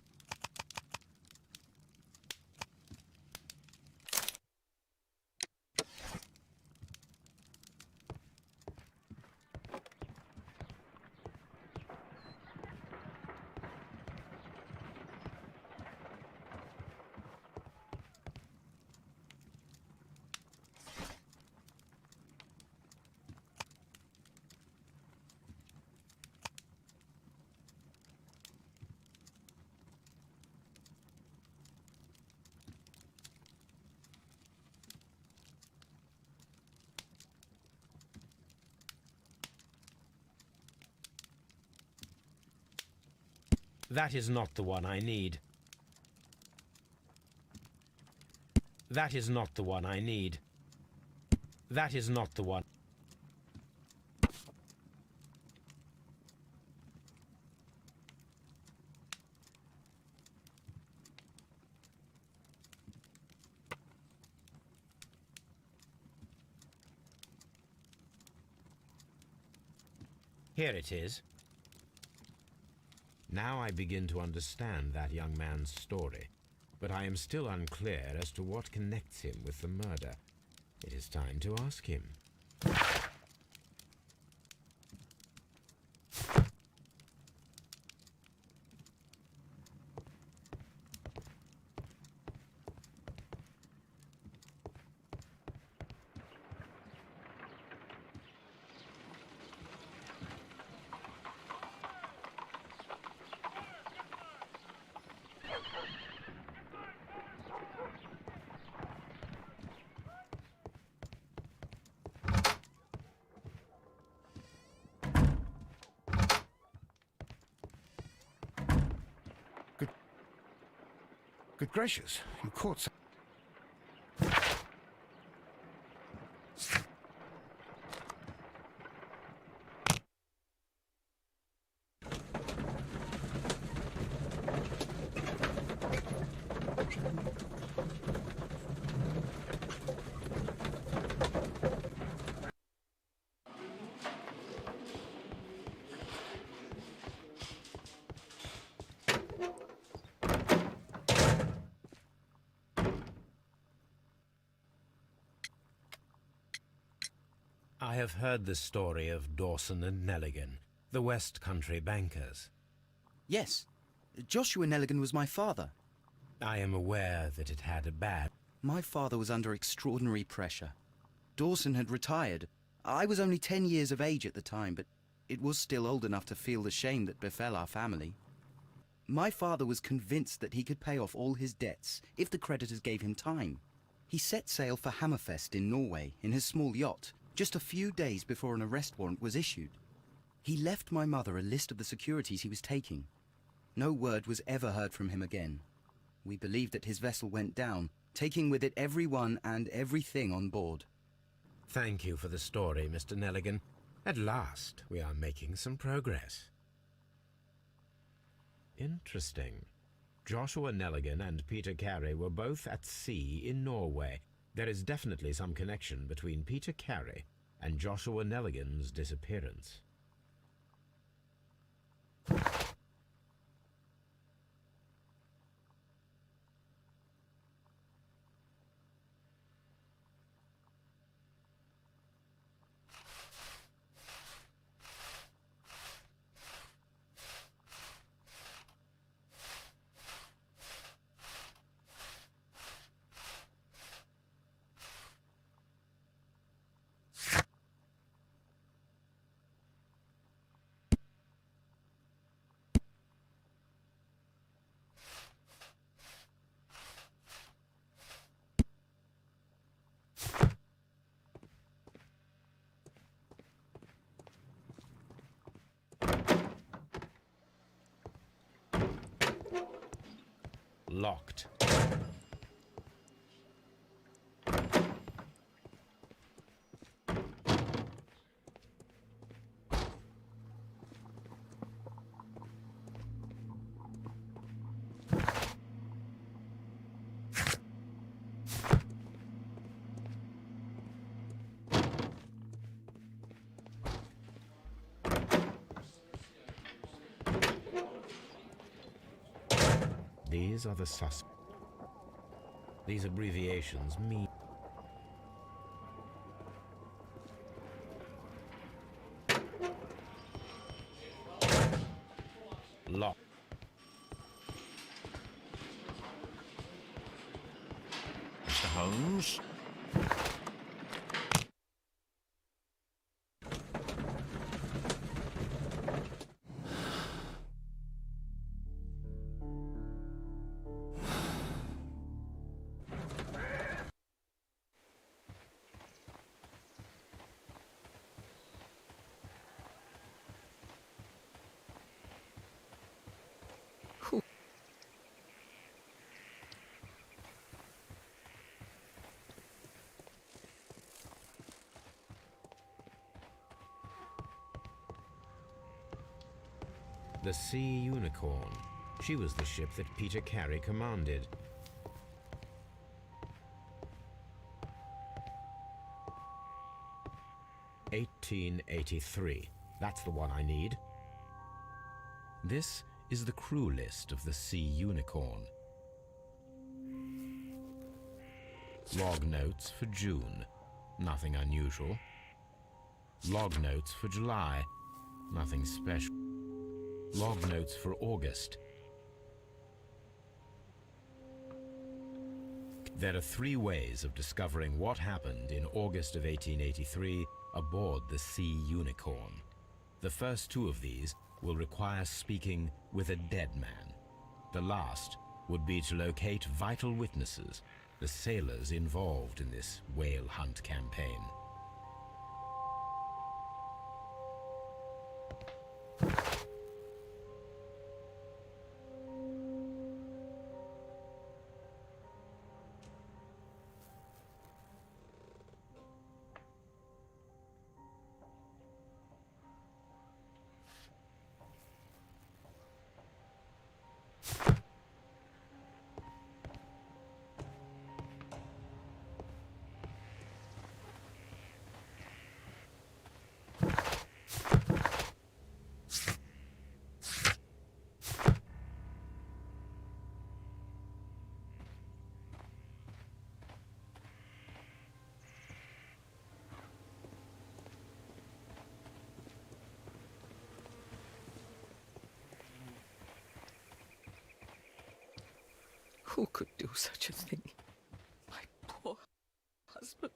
that is not the one I need. That is not the one I need. That is not the one. Here it is. Now I begin to understand that young man's story, but I am still unclear as to what connects him with the murder. It is time to ask him. Good gracious, you caught some... I have heard the story of Dawson and Nelligan, the West Country bankers. Yes, Joshua Nelligan was my father. I am aware that it had a bad... My father was under extraordinary pressure. Dawson had retired. I was only 10 years of age at the time, but it was still old enough to feel the shame that befell our family. My father was convinced that he could pay off all his debts if the creditors gave him time. He set sail for Hammerfest in Norway in his small yacht, just a few days before an arrest warrant was issued. He left my mother a list of the securities he was taking. No word was ever heard from him again. We believe that his vessel went down, taking with it everyone and everything on board. Thank you for the story, Mr. Nelligan. At last, we are making some progress. Interesting. Joshua Nelligan and Peter Carey were both at sea in Norway. There is definitely some connection between Peter Carey and Joshua Nelligan's disappearance. Locked. These are the suspects. These abbreviations mean... Lock. Mr. Holmes? The Sea Unicorn. She was the ship that Peter Carey commanded. "1883. That's the one I need. This is the crew list of the Sea Unicorn. Log notes for June. Nothing unusual. Log notes for July. Nothing special. Log notes for August. There are 3 ways of discovering what happened in August of 1883 aboard the Sea Unicorn. The first 2 of these will require speaking with a dead man. The last would be to locate vital witnesses, the sailors involved in this whale hunt campaign. Who could do such a thing? My poor husband.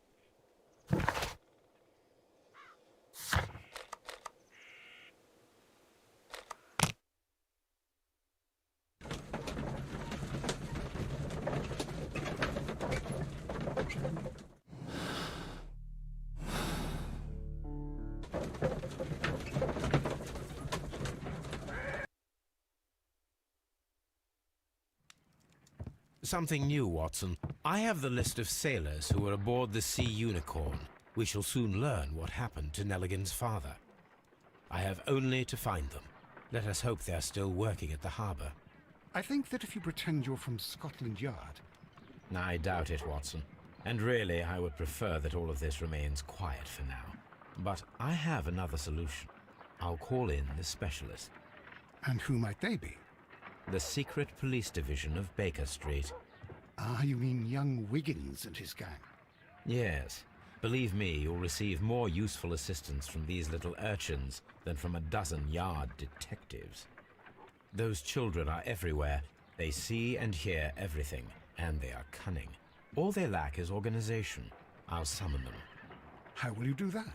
Something new, Watson. I have the list of sailors who were aboard the Sea Unicorn. We shall soon learn what happened to Nelligan's father. I have only to find them. Let us hope they are still working at the harbour. I think that if you pretend you're from Scotland Yard... I doubt it, Watson. And really, I would prefer that all of this remains quiet for now. But I have another solution. I'll call in the specialist. And who might they be? The secret police division of Baker Street. Ah, you mean young Wiggins and his gang? Yes. Believe me, you'll receive more useful assistance from these little urchins than from a dozen yard detectives. Those children are everywhere. They see and hear everything, and they are cunning. All they lack is organization. I'll summon them. How will you do that?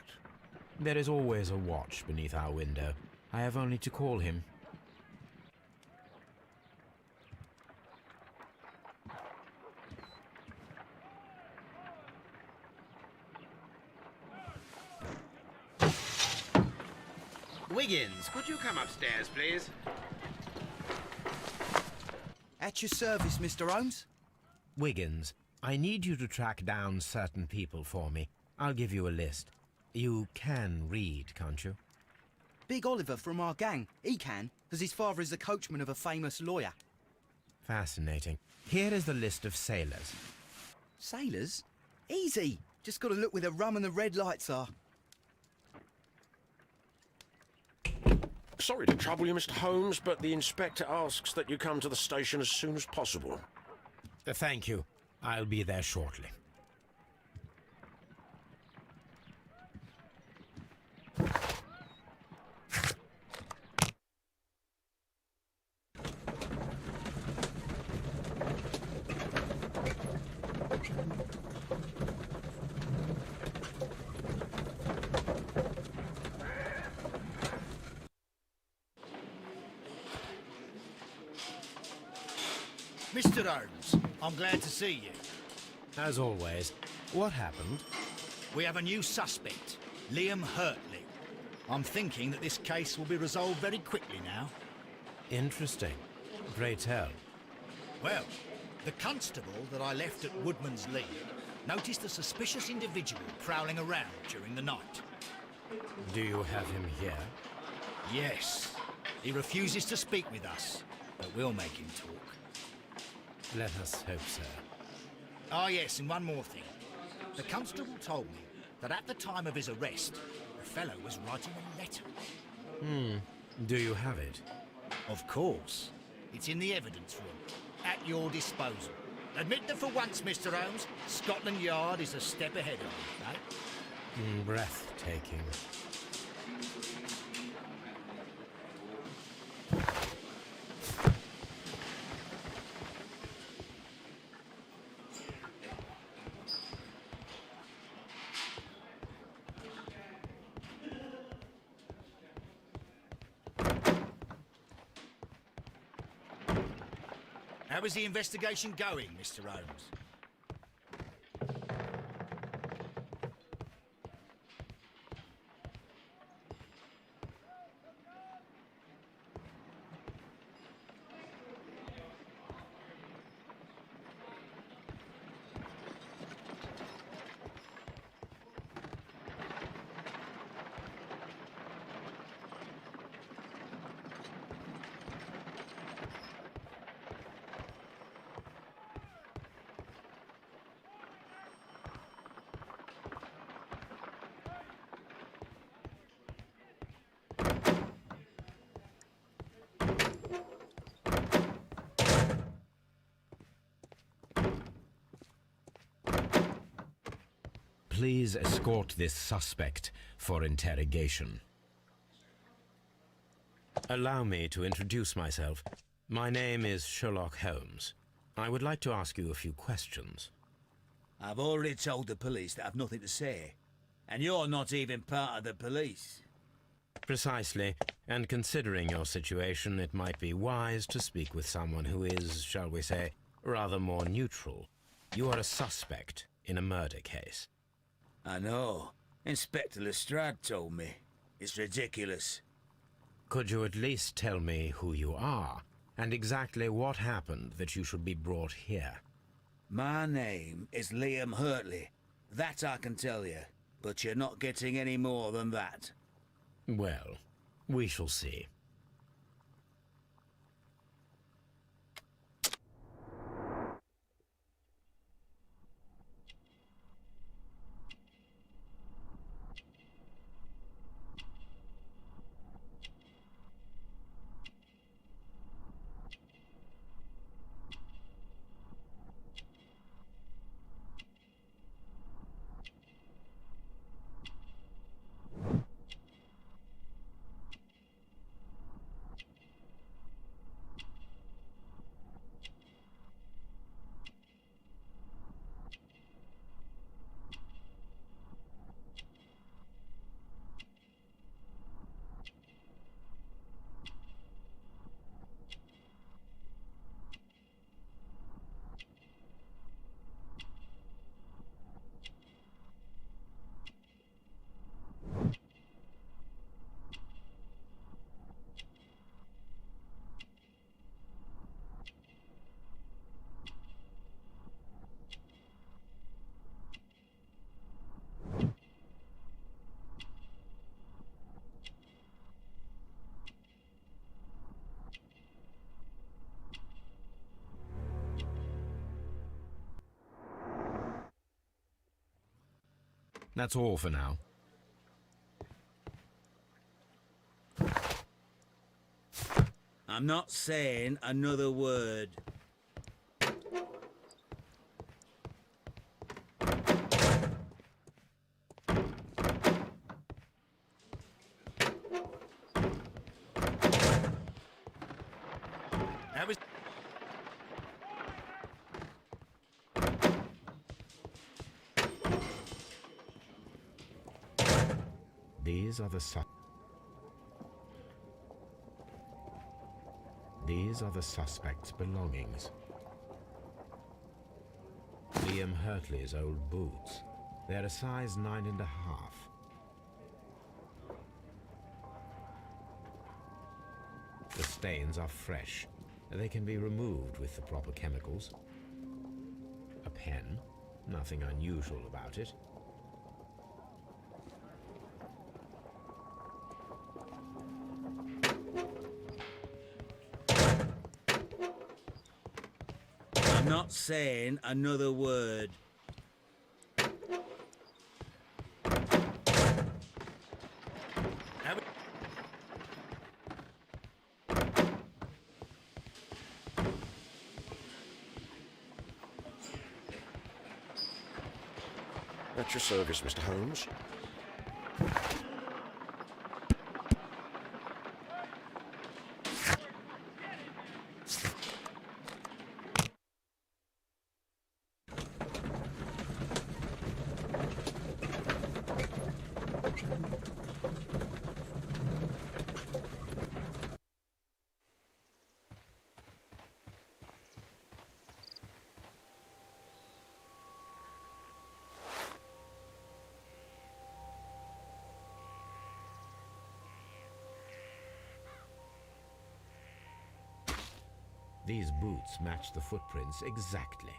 There is always a watch beneath our window. I have only to call him. Wiggins, could you come upstairs, please? At your service, Mr. Holmes. Wiggins, I need you to track down certain people for me. I'll give you a list. You can read, can't you? Big Oliver from our gang. He can, because his father is the coachman of a famous lawyer. Fascinating. Here is the list of sailors. Sailors? Easy. Just got to look where the rum and the red lights are. Sorry to trouble you, Mr. Holmes, but the inspector asks that you come to the station as soon as possible. Thank you. I'll be there shortly. Mr. Holmes, I'm glad to see you. As always, what happened? We have a new suspect, Liam Hurtley. I'm thinking that this case will be resolved very quickly now. Interesting. Pray tell. Well, the constable that I left at Woodman's Lee noticed a suspicious individual prowling around during the night. Do you have him here? Yes. He refuses to speak with us, but we'll make him talk. Let us hope so. Ah, yes, and one more thing. The constable told me that at the time of his arrest, the fellow was writing a letter. Do you have it? Of course. It's in the evidence room, at your disposal. Admit that for once, Mr. Holmes, Scotland Yard is a step ahead of you, eh? Breathtaking. How is the investigation going, Mr. Holmes? Please escort this suspect for interrogation. Allow me to introduce myself. My name is Sherlock Holmes. I would like to ask you a few questions. I've already told the police that I've nothing to say. And you're not even part of the police. Precisely, and considering your situation, it might be wise to speak with someone who is, shall we say, rather more neutral. You are a suspect in a murder case. I know. Inspector Lestrade told me. It's ridiculous. Could you at least tell me who you are, and exactly what happened that you should be brought here? My name is Liam Hurtley. That I can tell you. But you're not getting any more than that. Well, we shall see. That's all for now. I'm not saying another word. That was... These are the suspect's belongings. Liam Hurtley's old boots. They're a size 9.5. The stains are fresh. They can be removed with the proper chemicals. A pen. Nothing unusual about it. I'm not saying another word. At your service, Mr. Holmes. These boots match the footprints exactly.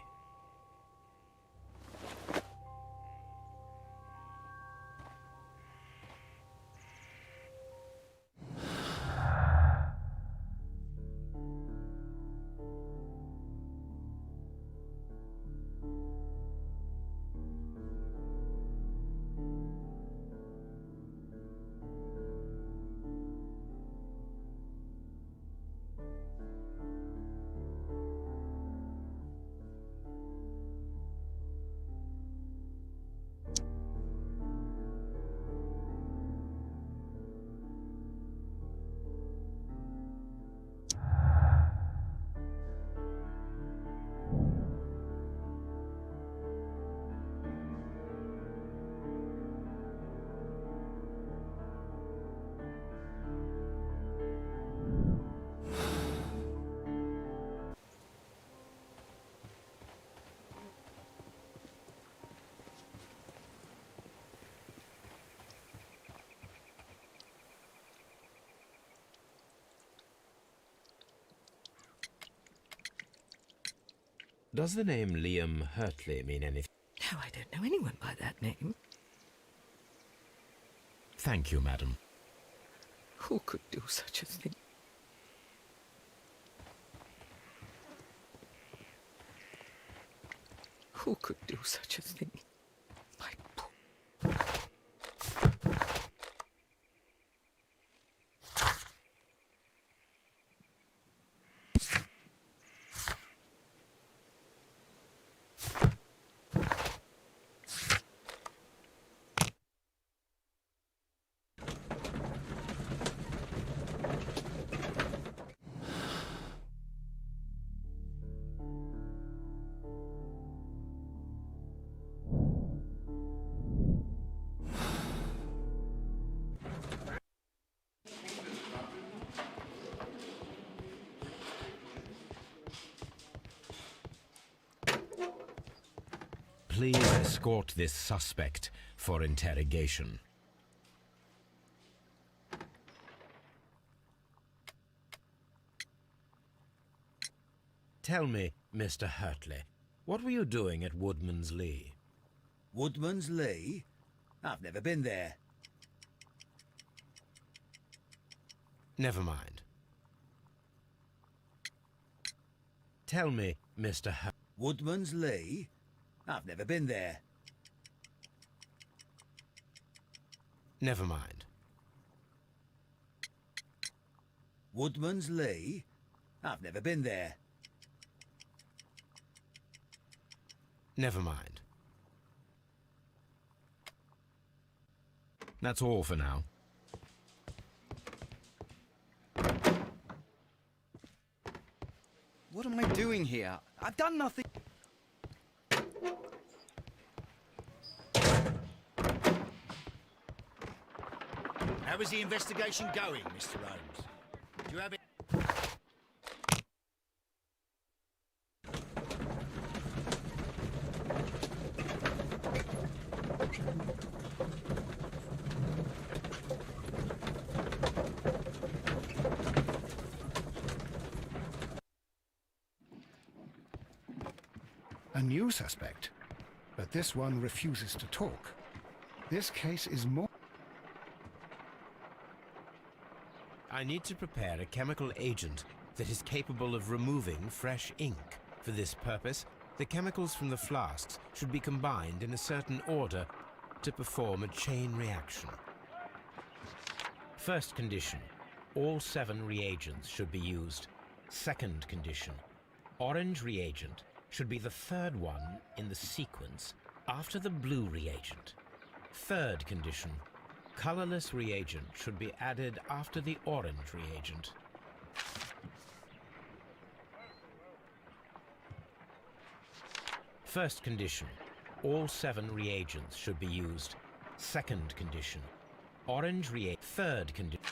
Does the name Liam Hurtley mean anything? No, I don't know anyone by that name. Thank you, madam. Who could do such a thing? Who could do such a thing? My poor... Please escort this suspect for interrogation. Tell me, Mr. Hurtley, what were you doing at Woodman's Lee? Woodman's Lee? I've never been there. Never mind. Tell me, Mr. Woodman's Lee? I've never been there. Never mind. Woodman's Lee? I've never been there. Never mind. That's all for now. What am I doing here? I've done nothing. How is the investigation going, Mr. Holmes? Do you have it? A new suspect, but this one refuses to talk. This case is more... I need to prepare a chemical agent that is capable of removing fresh ink. For this purpose, the chemicals from the flasks should be combined in a certain order to perform a chain reaction. First condition, all 7 reagents should be used. Second condition, orange reagent should be the third one in the sequence after the blue reagent. Third condition, colorless reagent should be added after the orange reagent. First condition, all 7 reagents should be used. Second condition, orange reagent. Third condition.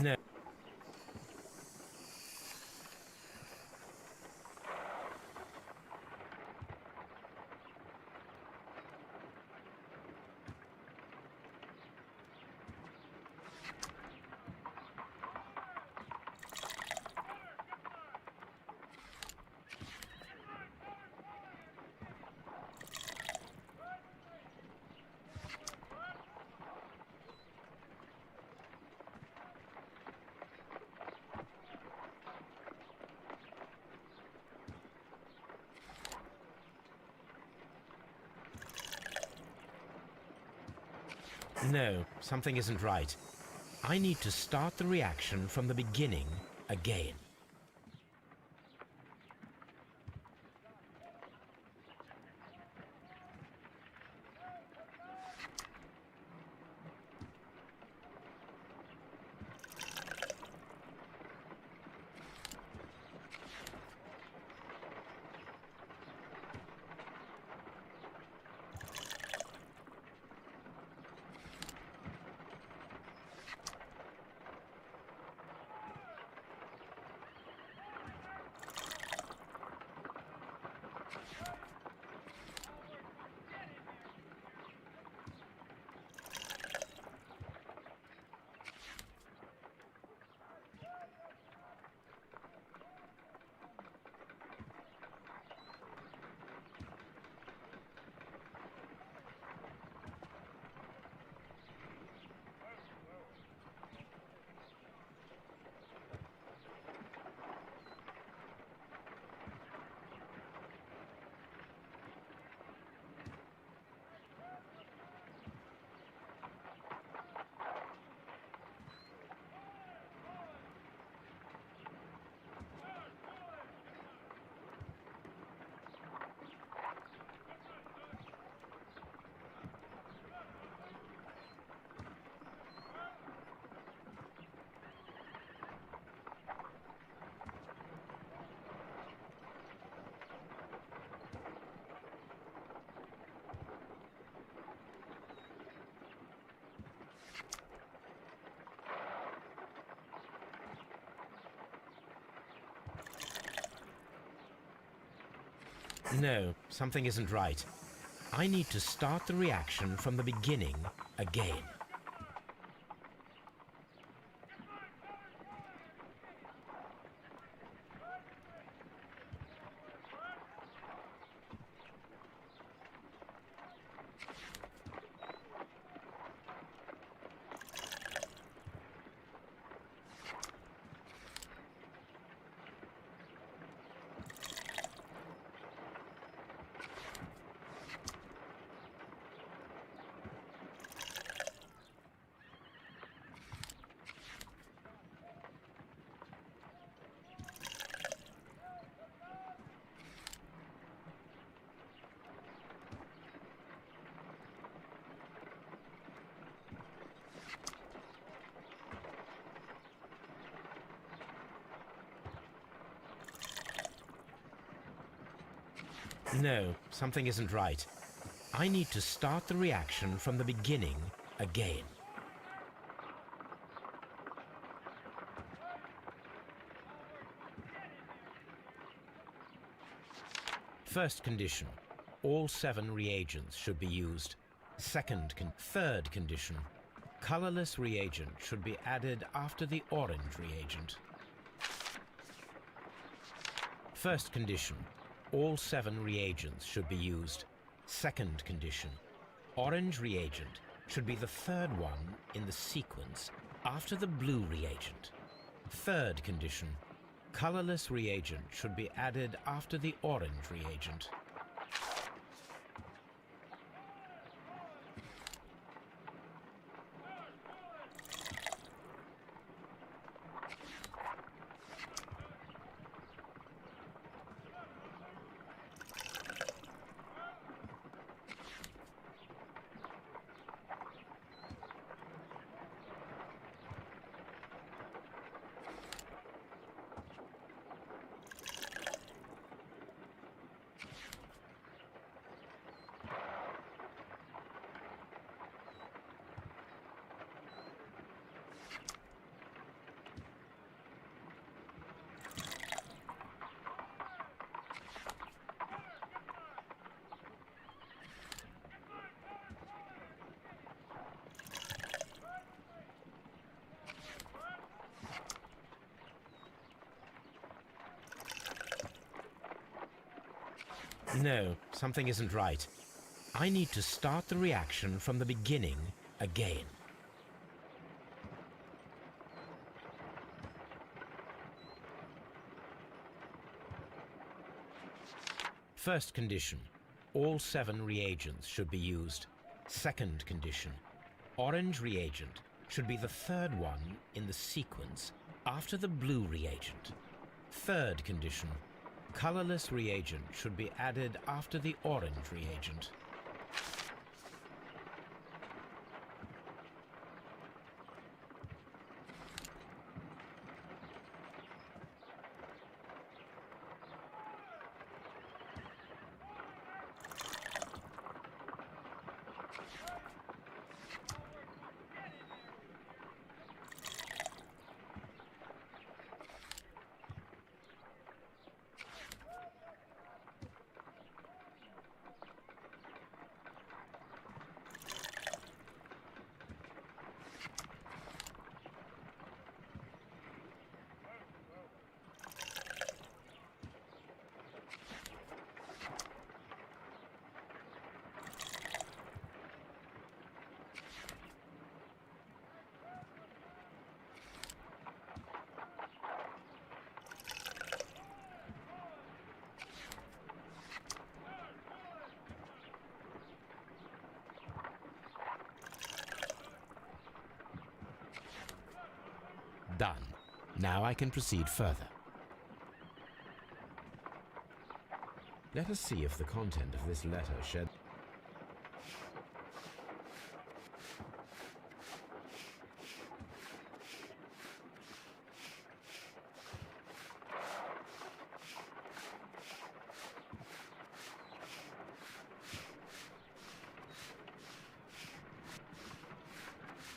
No. No, something isn't right. I need to start the reaction from the beginning again. No, something isn't right. I need to start the reaction from the beginning again. No, something isn't right. I need to start the reaction from the beginning again. First condition, all 7 reagents should be used. Third condition, colorless reagent should be added after the orange reagent. First condition, all 7 reagents should be used. Second condition, orange reagent should be the third one in the sequence after the blue reagent. Third condition, colorless reagent should be added after the orange reagent. No, something isn't right. I need to start the reaction from the beginning again. First condition, all 7 reagents should be used. Second condition, orange reagent should be the third one in the sequence after the blue reagent. Third condition, colorless reagent should be added after the orange reagent. Done. Now I can proceed further. Let us see if the content of this letter shed...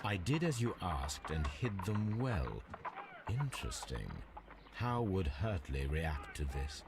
I did as you asked and hid them well. Interesting. How would Hurtley react to this?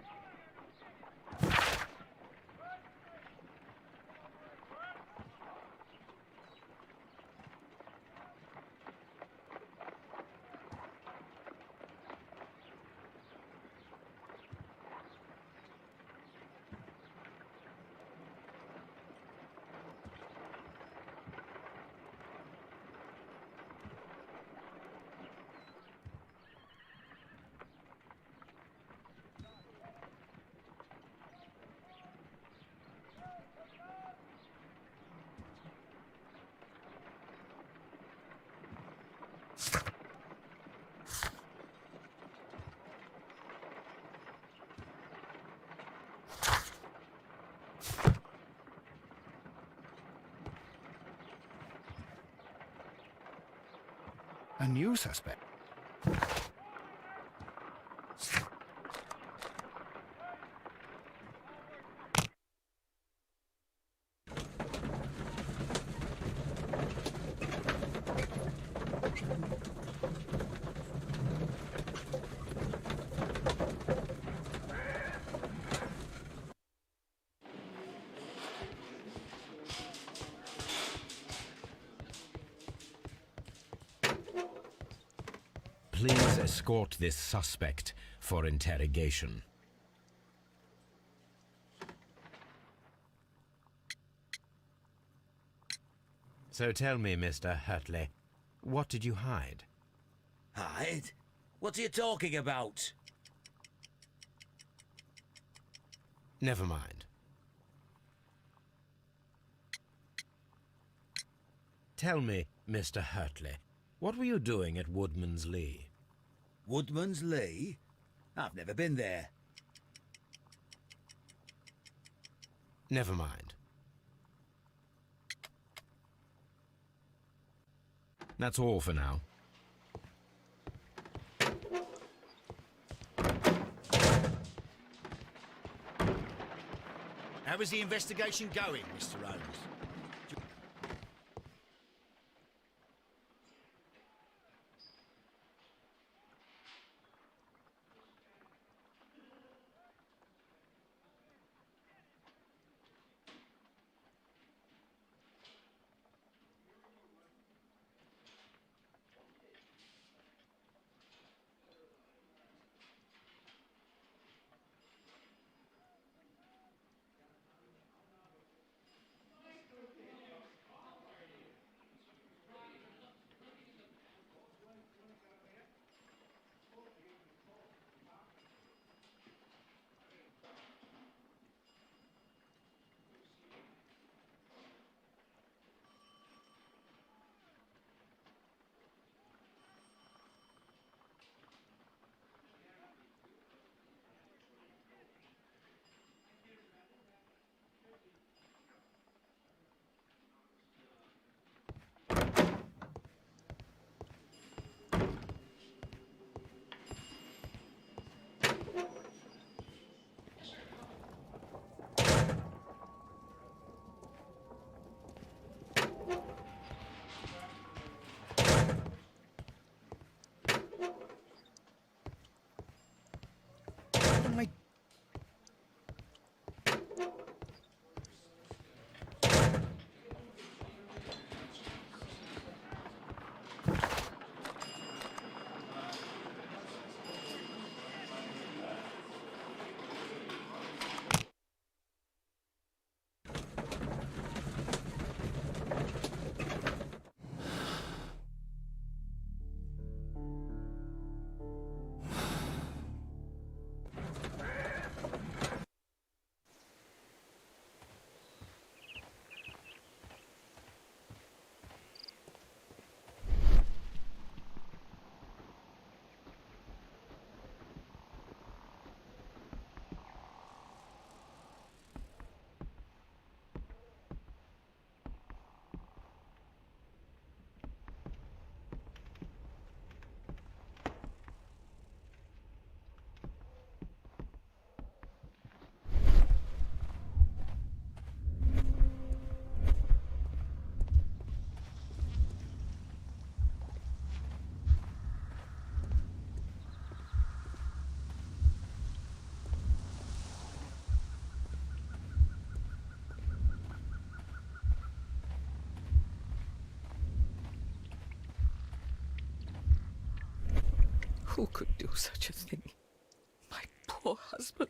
A new suspect? Please escort this suspect for interrogation. So tell me, Mr. Hurtley, what did you hide? Hide? What are you talking about? Never mind. Tell me, Mr. Hurtley, what were you doing at Woodman's Lee? Woodman's Lee? I've never been there. Never mind. That's all for now. How is the investigation going, Mr. Holmes? What am I... Who could do such a thing? My poor husband.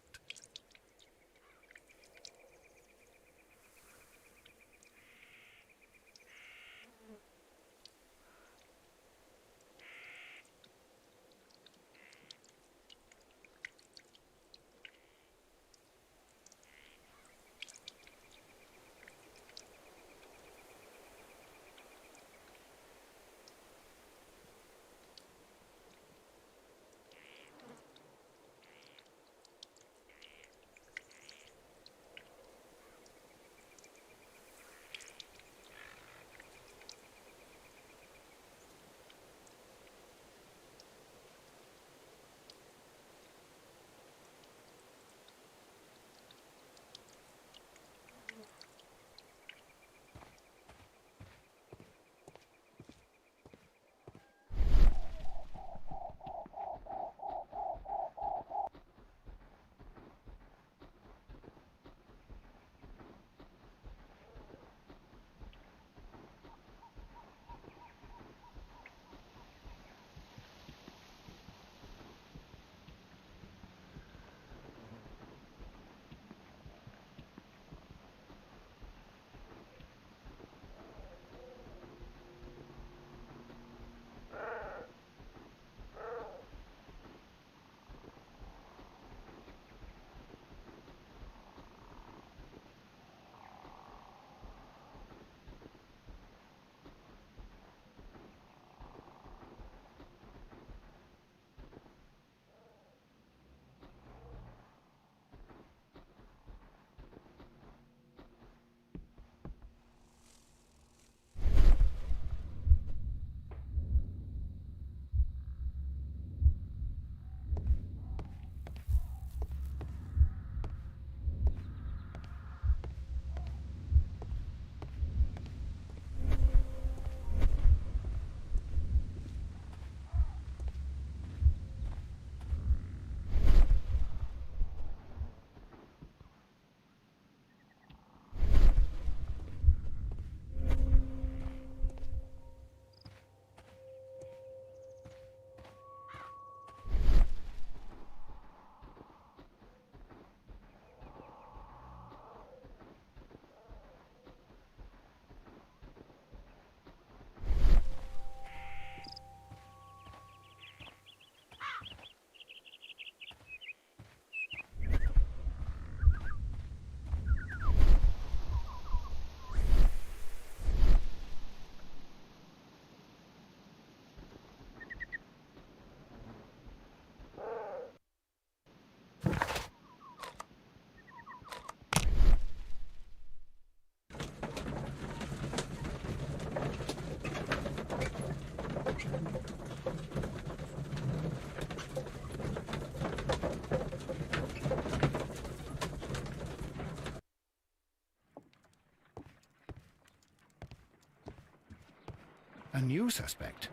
a new suspect.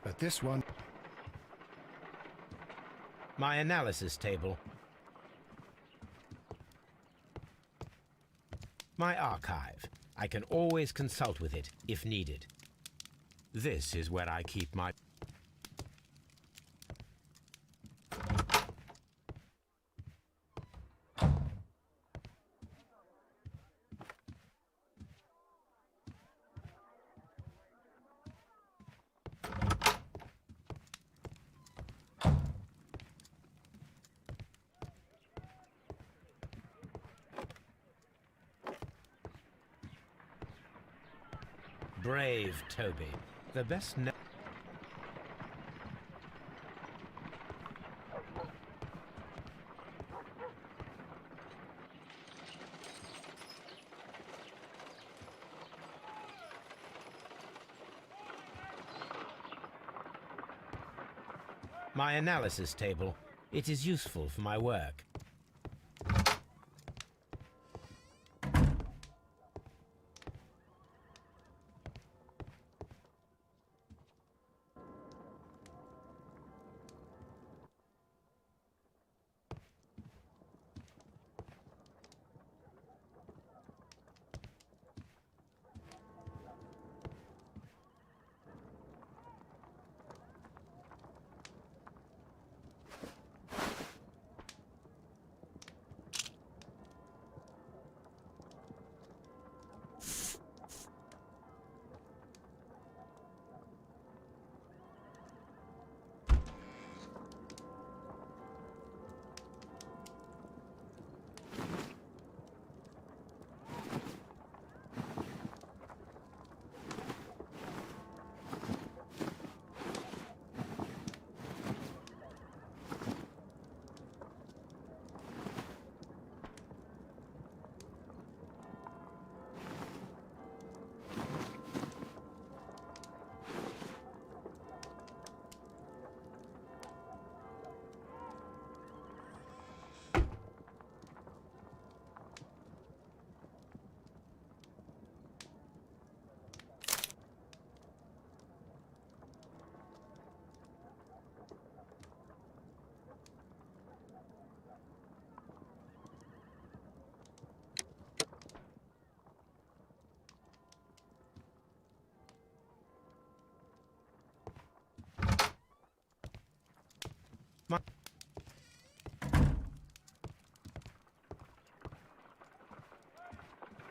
But this one... My analysis table. My archive. I can always consult with it if needed. This is where I keep my... Brave Toby. The best... My analysis table. It is useful for my work.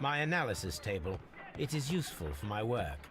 My analysis table. It is useful for my work.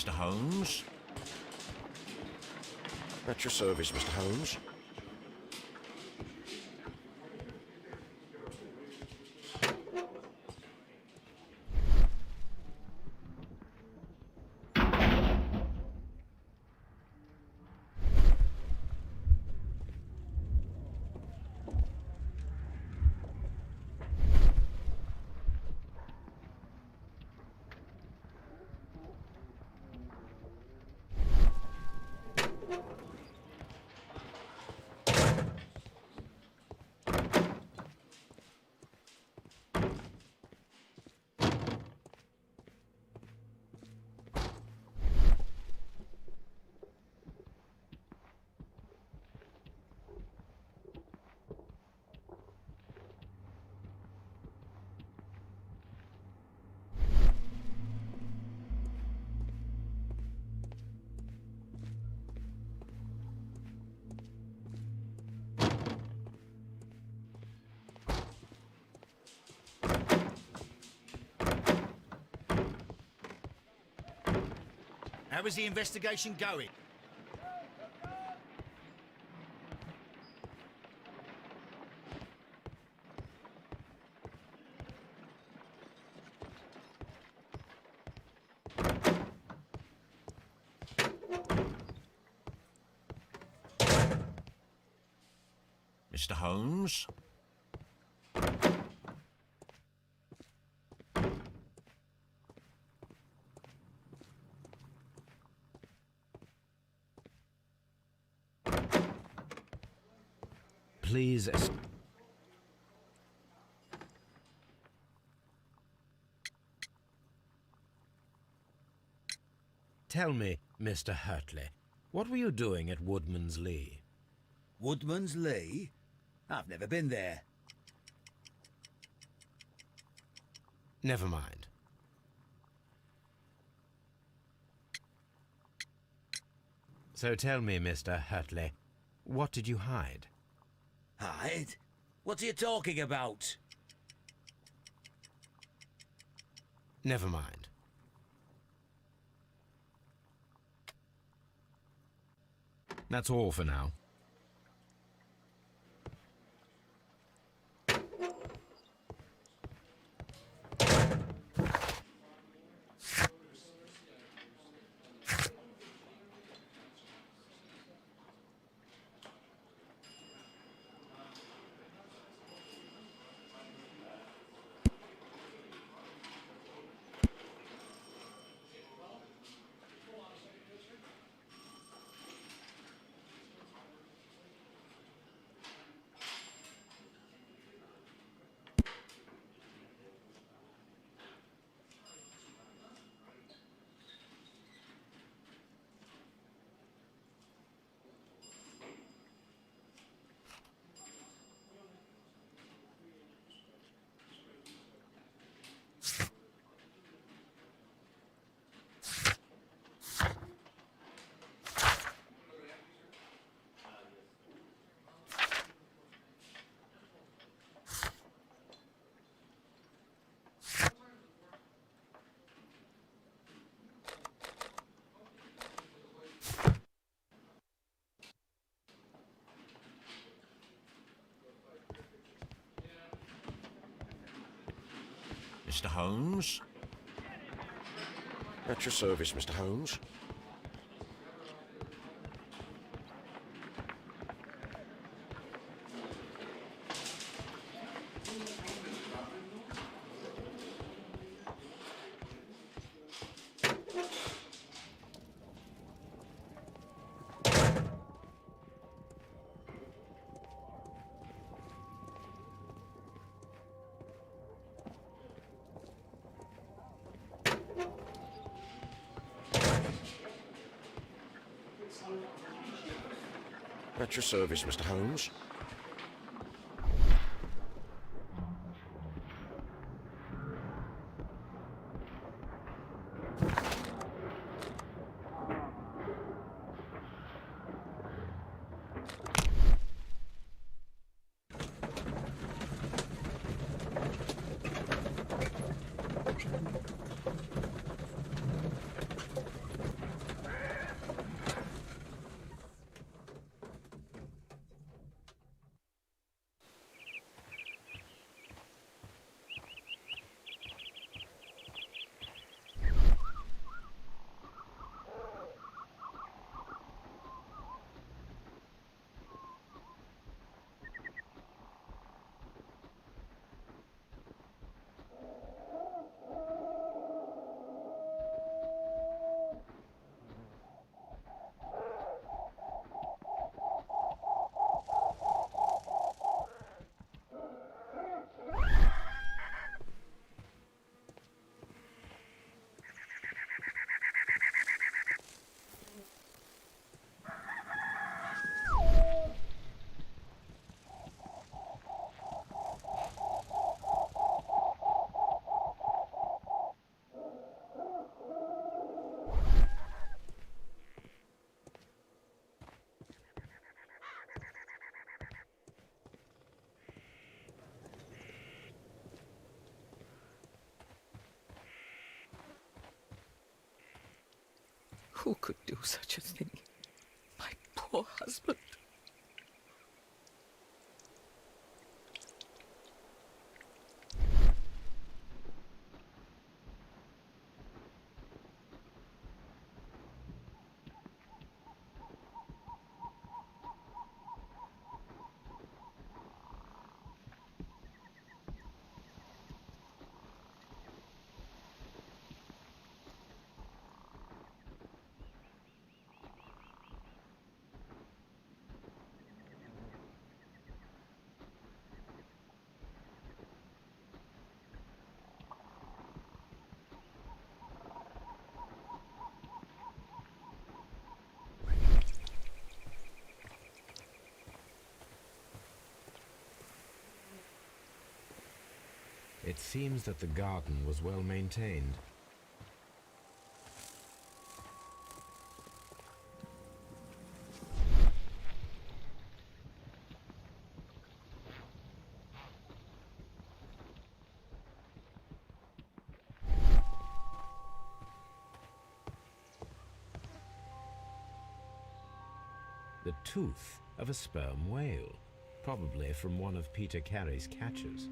Mr. Holmes? At your service, Mr. Holmes. How is the investigation going? Mr. Holmes? Please. Tell me, Mr. Hurtley, what were you doing at Woodman's Lee? Woodman's Lee? I've never been there. Never mind. So tell me, Mr. Hurtley, what did you hide? Hide? What are you talking about? Never mind. That's all for now. Mr. Holmes? At your service, Mr. Holmes. At your service, Mr. Holmes. Who could do such a thing? My poor husband. It seems that the garden was well maintained. The tooth of a sperm whale, probably from one of Peter Carey's catches.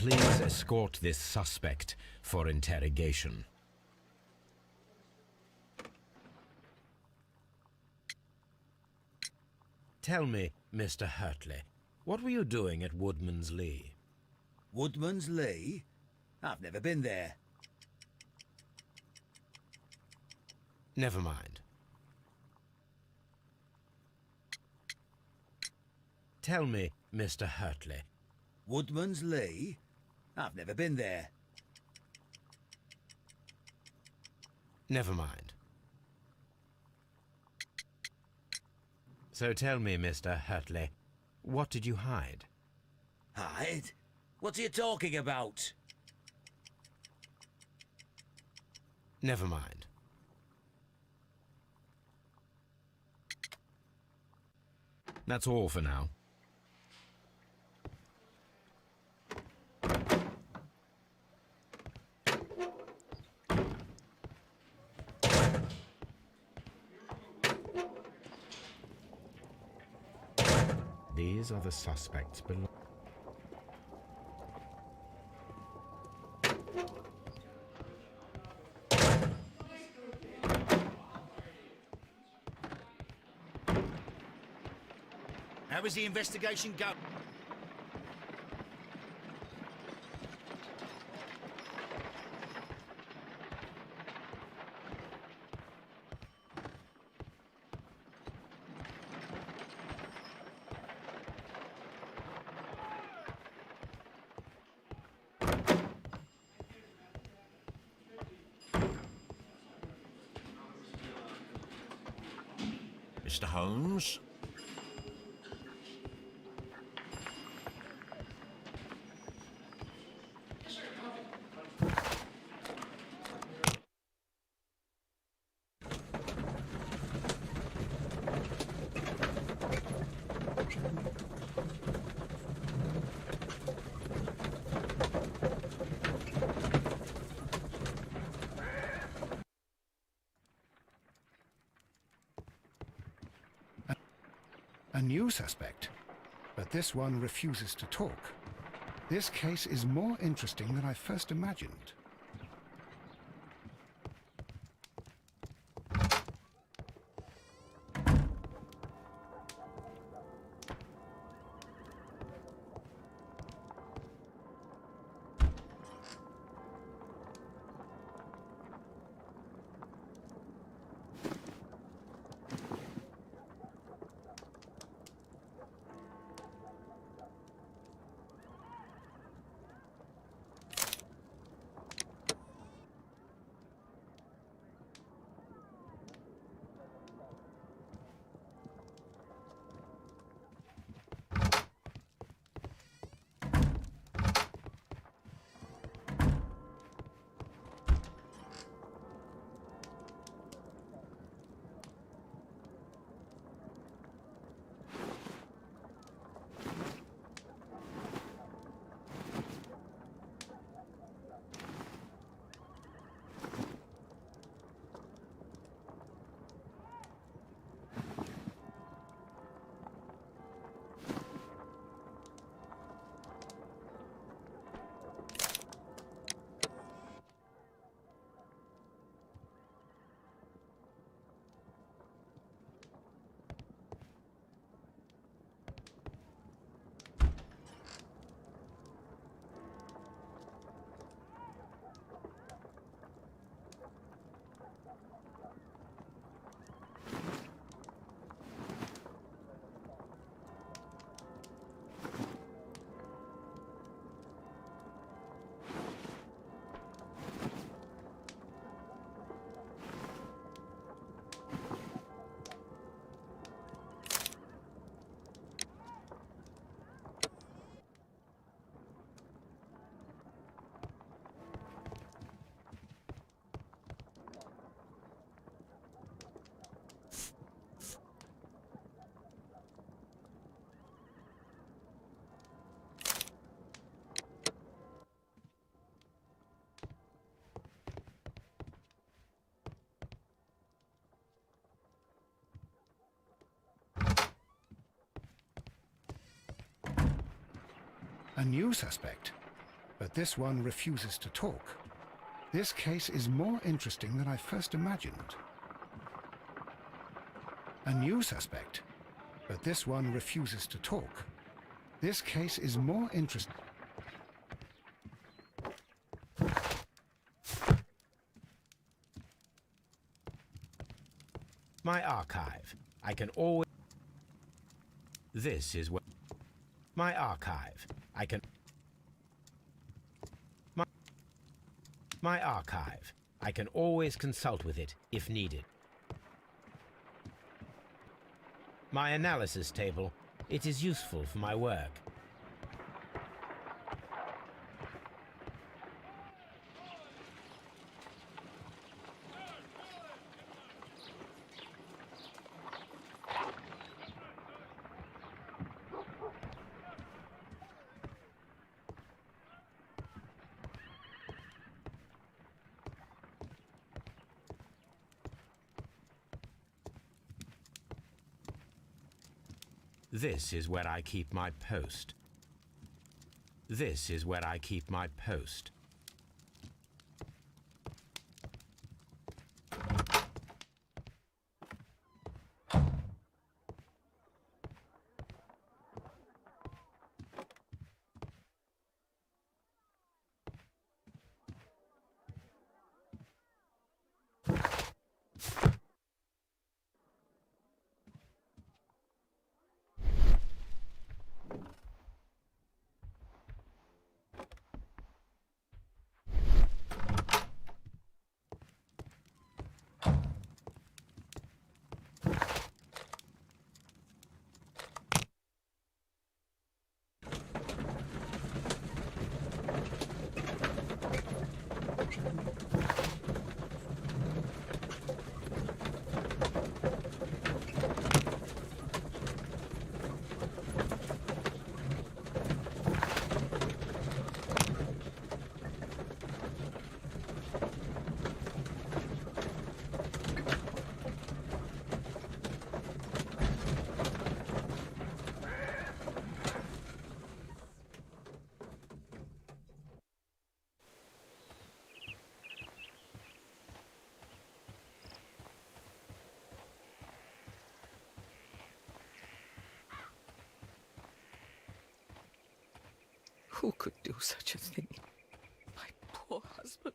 Please escort this suspect for interrogation. Tell me, Mr. Hurtley, what were you doing at Woodman's Lee? Woodman's Lee? I've never been there. Never mind. Tell me, Mr. Hurtley. Woodman's Lee? I've never been there. Never mind. So tell me, Mr. Hurtley, what did you hide? Hide? What are you talking about? Never mind. That's all for now. These are the suspects below. How is the investigation going? Mr. Holmes? A new suspect, but this one refuses to talk. This case is more interesting than I first imagined. A new suspect, but this one refuses to talk. This case is more interesting than I first imagined. A new suspect, but this one refuses to talk. This case is more interesting. My archive. I can always... This is where... My archive. I can... My archive. I can always consult with it if needed. My analysis table. It is useful for my work. This is where I keep my post. This is where I keep my post. Who could do such a thing? My poor husband.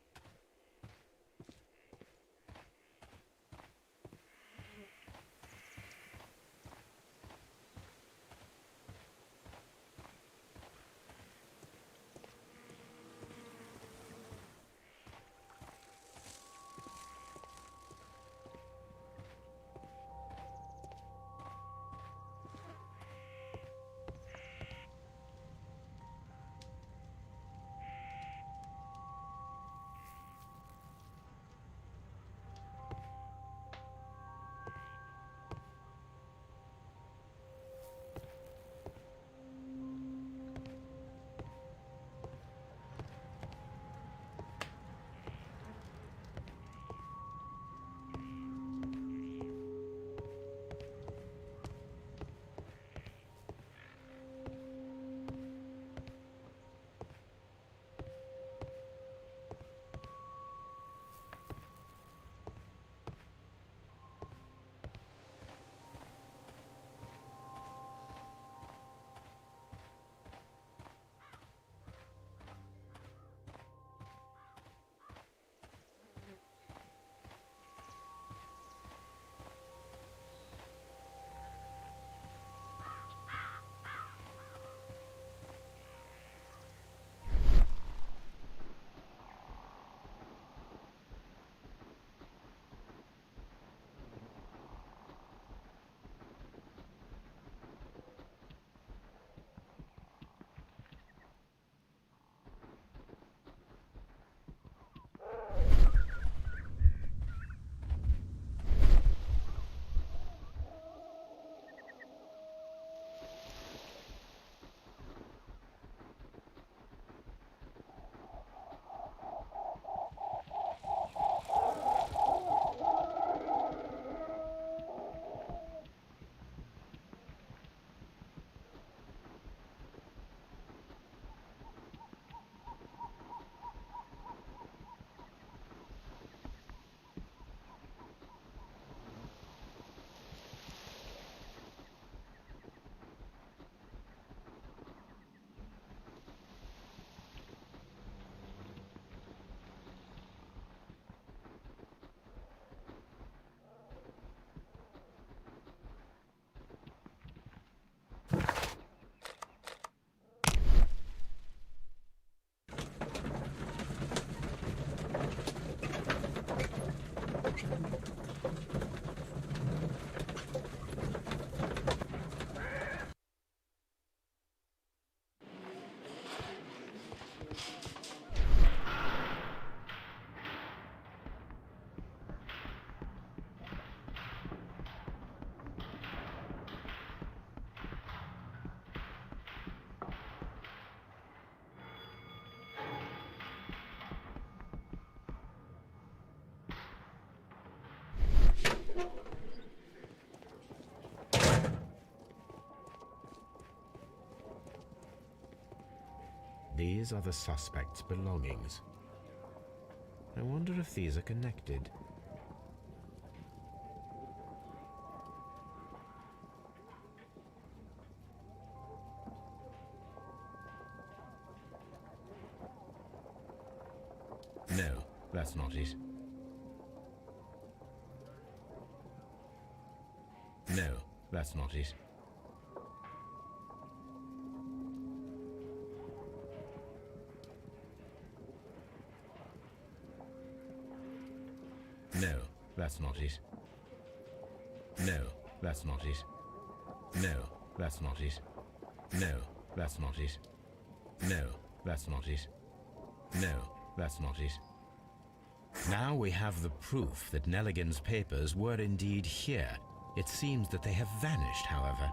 These are the suspect's belongings. I wonder if these are connected. No, that's not it. No, that's not it. No, that's not it. No, that's not it. No, that's not it. No, that's not it. No, that's not it. No, that's not it. Now we have the proof that Nelligan's papers were indeed here. It seems that they have vanished, however.